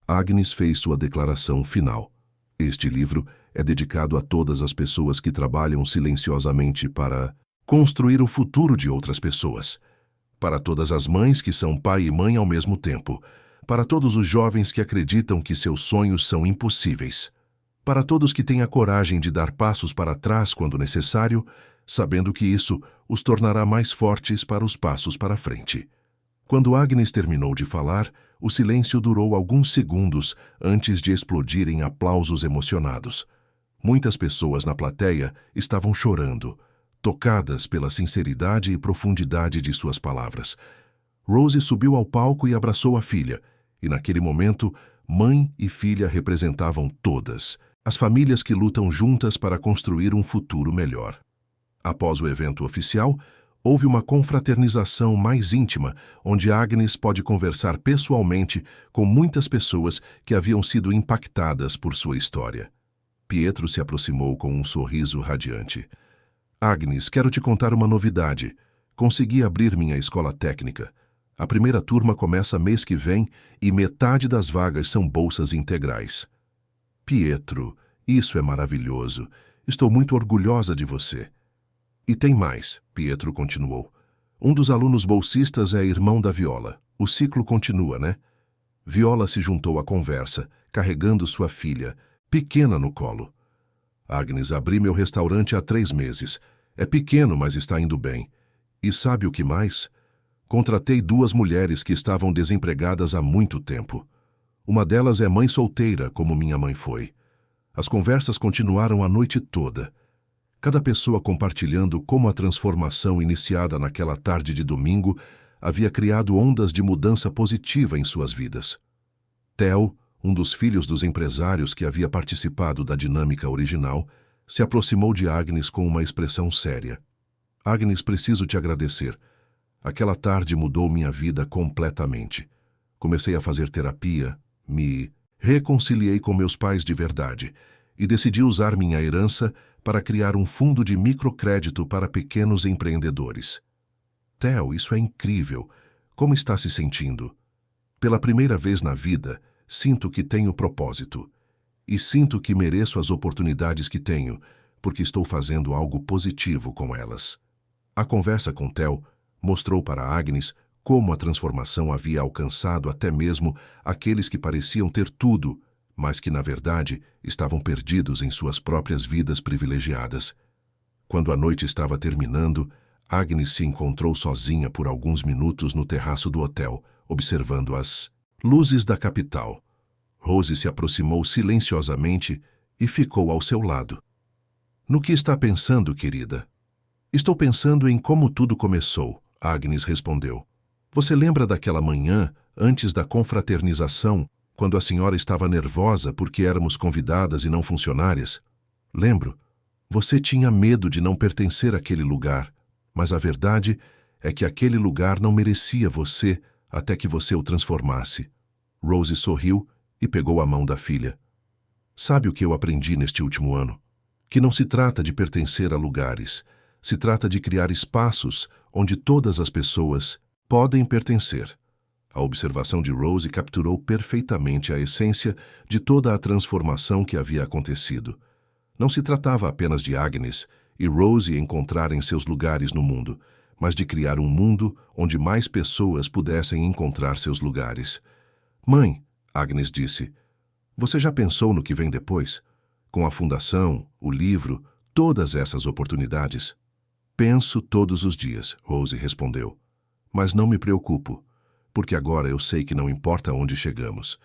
Agnes fez sua declaração final. Este livro é dedicado a todas as pessoas que trabalham silenciosamente para construir o futuro de outras pessoas. Para todas as mães que são pai e mãe ao mesmo tempo. Para todos os jovens que acreditam que seus sonhos são impossíveis. Para todos que têm a coragem de dar passos para trás quando necessário, sabendo que isso os tornará mais fortes para os passos para frente. Quando Agnes terminou de falar, o silêncio durou alguns segundos antes de explodir em aplausos emocionados. Muitas pessoas na plateia estavam chorando, tocadas pela sinceridade e profundidade de suas palavras. Rose subiu ao palco e abraçou a filha, e naquele momento, mãe e filha representavam todas, as famílias que lutam juntas para construir um futuro melhor. Após o evento oficial, houve uma confraternização mais íntima, onde Agnes pode conversar pessoalmente com muitas pessoas que haviam sido impactadas por sua história. Pietro se aproximou com um sorriso radiante. Agnes, quero te contar uma novidade. Consegui abrir minha escola técnica. A primeira turma começa mês que vem e metade das vagas são bolsas integrais. Pietro, isso é maravilhoso. Estou muito orgulhosa de você. E tem mais, Pietro continuou. Um dos alunos bolsistas é irmão da Viola. O ciclo continua, né? Viola se juntou à conversa, carregando sua filha, pequena no colo. Agnes, abri meu restaurante há 3 meses. É pequeno, mas está indo bem. E sabe o que mais? Contratei 2 mulheres que estavam desempregadas há muito tempo. Uma delas é mãe solteira, como minha mãe foi. As conversas continuaram a noite toda. cada pessoa compartilhando como a transformação iniciada naquela tarde de domingo havia criado ondas de mudança positiva em suas vidas. Theo, um dos filhos dos empresários que havia participado da dinâmica original, se aproximou de Agnes com uma expressão séria. Agnes, preciso te agradecer. Aquela tarde mudou minha vida completamente. Comecei a fazer terapia, me reconciliei com meus pais de verdade e decidi usar minha herança para criar um fundo de microcrédito para pequenos empreendedores. Theo, isso é incrível. Como está se sentindo? Pela primeira vez na vida, sinto que tenho propósito. E sinto que mereço as oportunidades que tenho, porque estou fazendo algo positivo com elas. A conversa com Theo mostrou para Agnes como a transformação havia alcançado até mesmo aqueles que pareciam ter tudo, mas que, na verdade, estavam perdidos em suas próprias vidas privilegiadas. Quando a noite estava terminando, Agnes se encontrou sozinha por alguns minutos no terraço do hotel, observando as luzes da capital. Rose se aproximou silenciosamente e ficou ao seu lado. No que está pensando, querida? Estou pensando em como tudo começou, Agnes respondeu. Você lembra daquela manhã, antes da confraternização, quando a senhora estava nervosa porque éramos convidadas e não funcionárias? Lembro. Você tinha medo de não pertencer àquele lugar, mas a verdade é que aquele lugar não merecia você até que você o transformasse. Rose sorriu e pegou a mão da filha. Sabe o que eu aprendi neste último ano? Que não se trata de pertencer a lugares, se trata de criar espaços onde todas as pessoas podem pertencer. A observação de Rose capturou perfeitamente a essência de toda a transformação que havia acontecido. Não se tratava apenas de Agnes e Rose encontrarem seus lugares no mundo, mas de criar um mundo onde mais pessoas pudessem encontrar seus lugares. Mãe, Agnes disse, você já pensou no que vem depois? Com a fundação, o livro, todas essas oportunidades? Penso todos os dias, Rose respondeu. Mas não me preocupo, porque agora eu sei que não importa onde chegamos.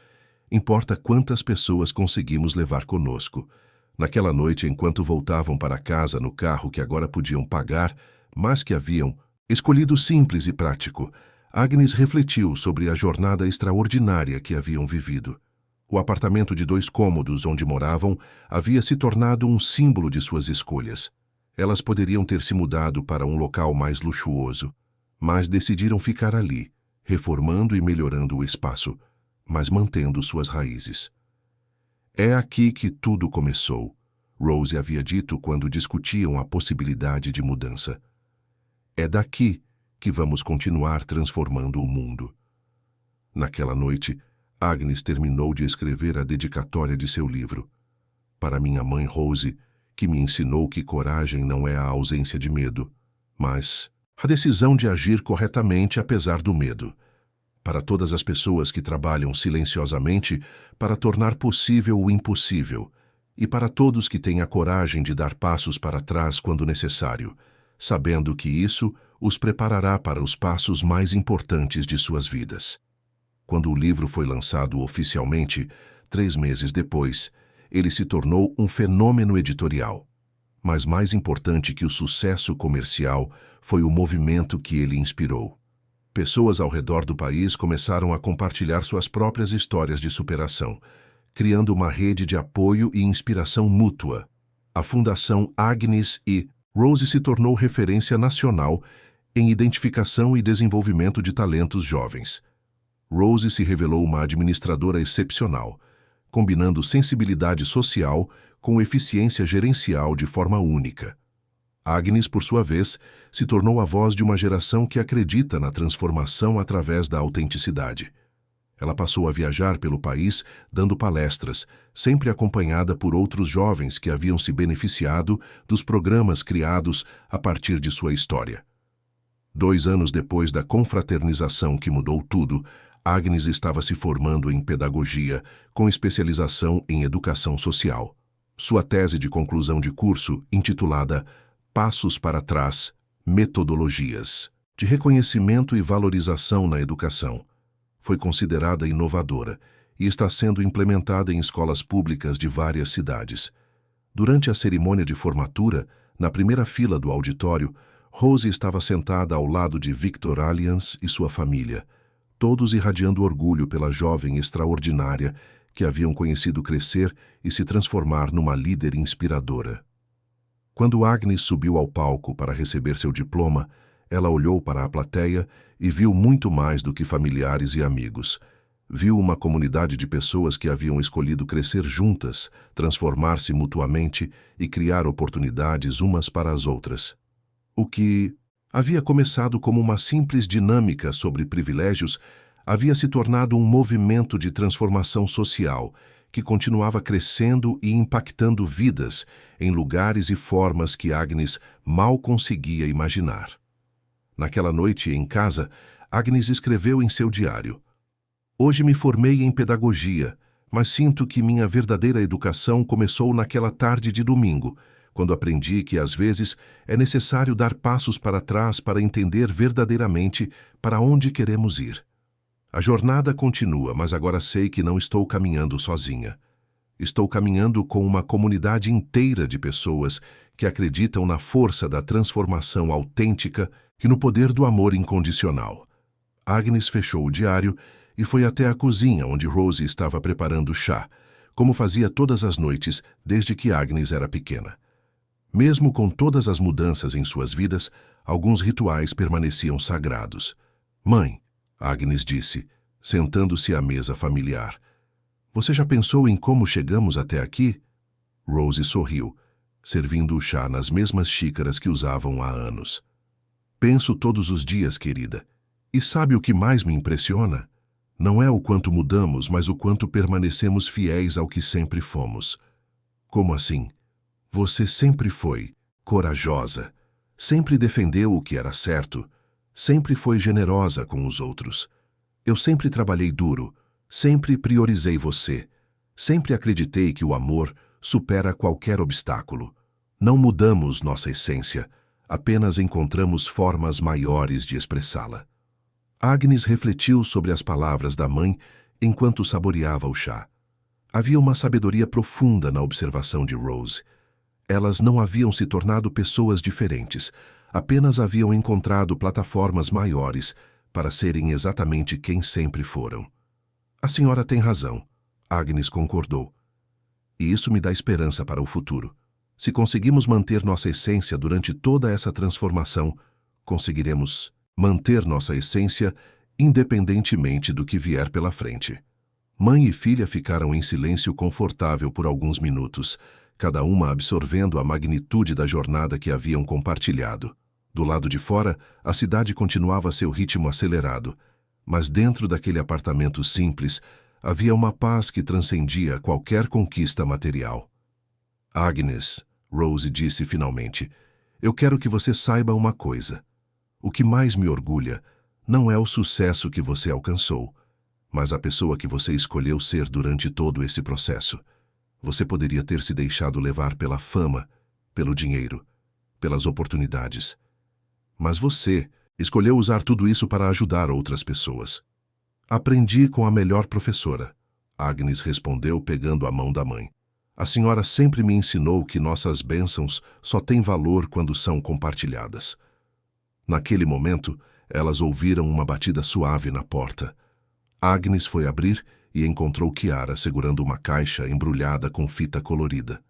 Importa quantas pessoas conseguimos levar conosco. Naquela noite, enquanto voltavam para casa no carro que agora podiam pagar, mas que haviam escolhido simples e prático, Agnes refletiu sobre a jornada extraordinária que haviam vivido. O apartamento de 2 cômodos onde moravam havia se tornado um símbolo de suas escolhas. Elas poderiam ter se mudado para um local mais luxuoso, mas decidiram ficar ali, reformando e melhorando o espaço, mas mantendo suas raízes. É aqui que tudo começou, Rose havia dito quando discutiam a possibilidade de mudança. É daqui que vamos continuar transformando o mundo. Naquela noite, Agnes terminou de escrever a dedicatória de seu livro. Para minha mãe Rose, que me ensinou que coragem não é a ausência de medo, mas a decisão de agir corretamente apesar do medo. Para todas as pessoas que trabalham silenciosamente para tornar possível o impossível, e para todos que têm a coragem de dar passos para trás quando necessário, sabendo que isso os preparará para os passos mais importantes de suas vidas. Quando o livro foi lançado oficialmente, 3 meses depois, ele se tornou um fenômeno editorial. Mas mais importante que o sucesso comercial foi o movimento que ele inspirou. Pessoas ao redor do país começaram a compartilhar suas próprias histórias de superação, criando uma rede de apoio e inspiração mútua. A Fundação Agnes e Rose se tornou referência nacional em identificação e desenvolvimento de talentos jovens. Rose se revelou uma administradora excepcional, combinando sensibilidade social com eficiência gerencial de forma única. Agnes, por sua vez, se tornou a voz de uma geração que acredita na transformação através da autenticidade. Ela passou a viajar pelo país dando palestras, sempre acompanhada por outros jovens que haviam se beneficiado dos programas criados a partir de sua história. 2 anos depois da confraternização que mudou tudo, Agnes estava se formando em pedagogia, com especialização em educação social. Sua tese de conclusão de curso, intitulada Passos para Trás, Metodologias de Reconhecimento e Valorização na Educação, foi considerada inovadora e está sendo implementada em escolas públicas de várias cidades. Durante a cerimônia de formatura, Na primeira fila do auditório, Rose estava sentada ao lado de Victor Allianz e sua família, todos irradiando orgulho pela jovem extraordinária que haviam conhecido crescer e se transformar numa líder inspiradora. Quando Agnes subiu ao palco para receber seu diploma, ela olhou para a plateia e viu muito mais do que familiares e amigos. Viu uma comunidade de pessoas que haviam escolhido crescer juntas, transformar-se mutuamente e criar oportunidades umas para as outras. O que havia começado como uma simples dinâmica sobre privilégios havia se tornado um movimento de transformação social que continuava crescendo e impactando vidas em lugares e formas que Agnes mal conseguia imaginar. Naquela noite, em casa, Agnes escreveu em seu diário: "Hoje me formei em pedagogia, mas sinto que minha verdadeira educação começou naquela tarde de domingo, quando aprendi que às vezes é necessário dar passos para trás para entender verdadeiramente para onde queremos ir. A jornada continua, mas agora sei que não estou caminhando sozinha. Estou caminhando com uma comunidade inteira de pessoas que acreditam na força da transformação autêntica e no poder do amor incondicional." Agnes fechou o diário e foi até a cozinha onde Rose estava preparando chá, como fazia todas as noites desde que Agnes era pequena. Mesmo com todas as mudanças em suas vidas, alguns rituais permaneciam sagrados. "Mãe", Agnes disse, sentando-se à mesa familiar, "você já pensou em como chegamos até aqui?" Rose sorriu, servindo o chá nas mesmas xícaras que usavam há anos. "Penso todos os dias, querida. E sabe o que mais me impressiona? Não é o quanto mudamos, mas o quanto permanecemos fiéis ao que sempre fomos." "Como assim?" "Você sempre foi corajosa, sempre defendeu o que era certo, sempre foi generosa com os outros. Eu sempre trabalhei duro, sempre priorizei você, sempre acreditei que o amor supera qualquer obstáculo. Não mudamos nossa essência, apenas encontramos formas maiores de expressá-la." Agnes refletiu sobre as palavras da mãe enquanto saboreava o chá. Havia uma sabedoria profunda na observação de Rose. Elas não haviam se tornado pessoas diferentes, apenas haviam encontrado plataformas maiores para serem exatamente quem sempre foram. "A senhora tem razão", Agnes concordou. "E isso me dá esperança para o futuro. Se conseguimos manter nossa essência durante toda essa transformação, conseguiremos manter nossa essência independentemente do que vier pela frente." Mãe e filha ficaram em silêncio confortável por alguns minutos, cada uma absorvendo a magnitude da jornada que haviam compartilhado. Do lado de fora, a cidade continuava seu ritmo acelerado, mas dentro daquele apartamento simples havia uma paz que transcendia qualquer conquista material. "Agnes", Rose disse finalmente, "eu quero que você saiba uma coisa. O que mais me orgulha não é o sucesso que você alcançou, mas a pessoa que você escolheu ser durante todo esse processo. Você poderia ter se deixado levar pela fama, pelo dinheiro, pelas oportunidades. Mas você escolheu usar tudo isso para ajudar outras pessoas." "Aprendi com a melhor professora", Agnes respondeu pegando a mão da mãe. "A senhora sempre me ensinou que nossas bênçãos só têm valor quando são compartilhadas." Naquele momento, elas ouviram uma batida suave na porta. Agnes foi abrir e encontrou Chiara segurando uma caixa embrulhada com fita colorida.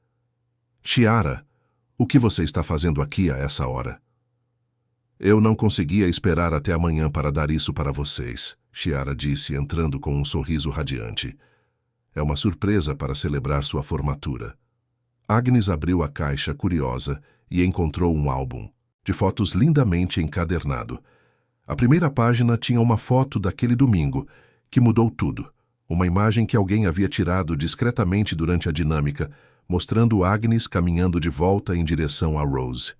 "Chiara, o que você está fazendo aqui a essa hora?" "Eu não conseguia esperar até amanhã para dar isso para vocês", Chiara disse, entrando com um sorriso radiante. "É uma surpresa para celebrar sua formatura." Agnes abriu a caixa curiosa e encontrou um álbum, de fotos lindamente encadernado. A primeira página tinha uma foto daquele domingo, que mudou tudo. Uma imagem que alguém havia tirado discretamente durante a dinâmica, mostrando Agnes caminhando de volta em direção a Rose.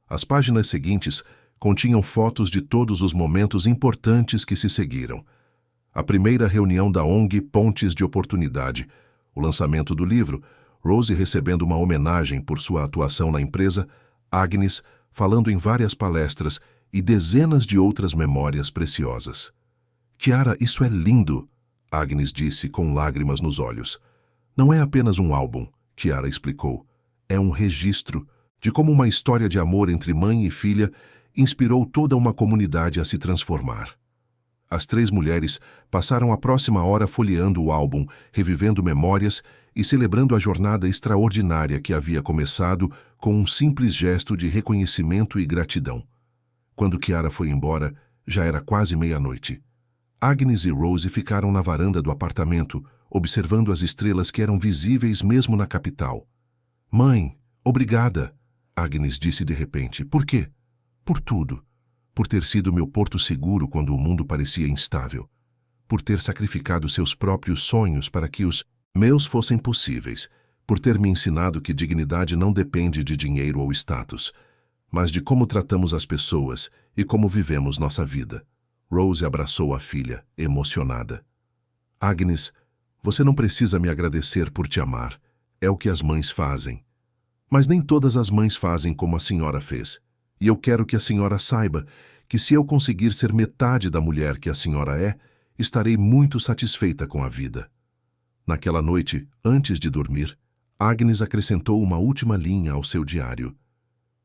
As páginas seguintes continham fotos de todos os momentos importantes que se seguiram. A primeira reunião da ONG Pontes de Oportunidade, o lançamento do livro, Rose recebendo uma homenagem por sua atuação na empresa, Agnes falando em várias palestras e dezenas de outras memórias preciosas. "Chiara, isso é lindo", Agnes disse com lágrimas nos olhos. "Não é apenas um álbum", Chiara explicou. "É um registro de como uma história de amor entre mãe e filha inspirou toda uma comunidade a se transformar. As 3 mulheres passaram a próxima hora folheando o álbum, revivendo memórias e celebrando a jornada extraordinária que havia começado com um simples gesto de reconhecimento e gratidão. Quando Chiara foi embora, já era quase meia-noite. Agnes e Rose ficaram na varanda do apartamento, observando as estrelas que eram visíveis mesmo na capital. "Mãe, obrigada", Agnes disse de repente. "Por quê?" "Por tudo. Por ter sido meu porto seguro quando o mundo parecia instável. Por ter sacrificado seus próprios sonhos para que os meus fossem possíveis. Por ter me ensinado que dignidade não depende de dinheiro ou status, mas de como tratamos as pessoas e como vivemos nossa vida." Rose abraçou a filha, emocionada. "Agnes, você não precisa me agradecer por te amar. É o que as mães fazem. Mas nem todas as mães fazem como a senhora fez. E eu quero que a senhora saiba que se eu conseguir ser metade da mulher que a senhora é, estarei muito satisfeita com a vida." Naquela noite, antes de dormir, Agnes acrescentou uma última linha ao seu diário.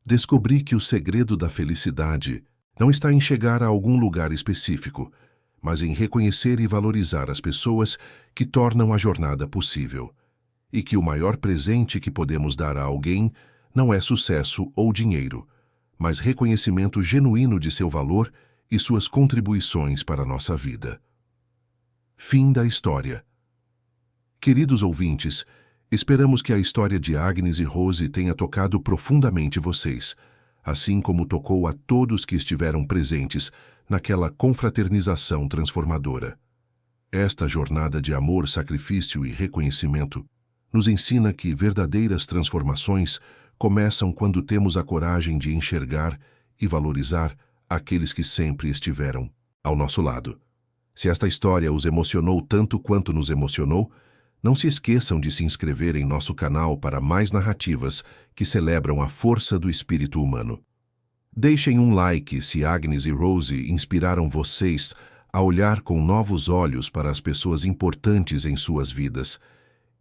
"Descobri que o segredo da felicidade não está em chegar a algum lugar específico, mas em reconhecer e valorizar as pessoas que tornam a jornada possível. E que o maior presente que podemos dar a alguém não é sucesso ou dinheiro, mas reconhecimento genuíno de seu valor e suas contribuições para a nossa vida." Fim da história. Queridos ouvintes, esperamos que a história de Agnes e Rose tenha tocado profundamente vocês, assim como tocou a todos que estiveram presentes naquela confraternização transformadora. Esta jornada de amor, sacrifício e reconhecimento nos ensina que verdadeiras transformações começam quando temos a coragem de enxergar e valorizar aqueles que sempre estiveram ao nosso lado. Se esta história os emocionou tanto quanto nos emocionou, não se esqueçam de se inscrever em nosso canal para mais narrativas que celebram a força do espírito humano. Deixem um like se Agnes e Rose inspiraram vocês a olhar com novos olhos para as pessoas importantes em suas vidas.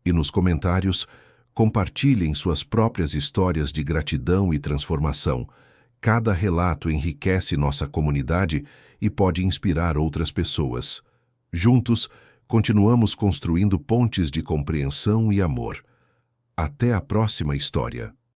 E nos comentários, compartilhem suas próprias histórias de gratidão e transformação. Cada relato enriquece nossa comunidade e pode inspirar outras pessoas. Juntos, continuamos construindo pontes de compreensão e amor. Até a próxima história.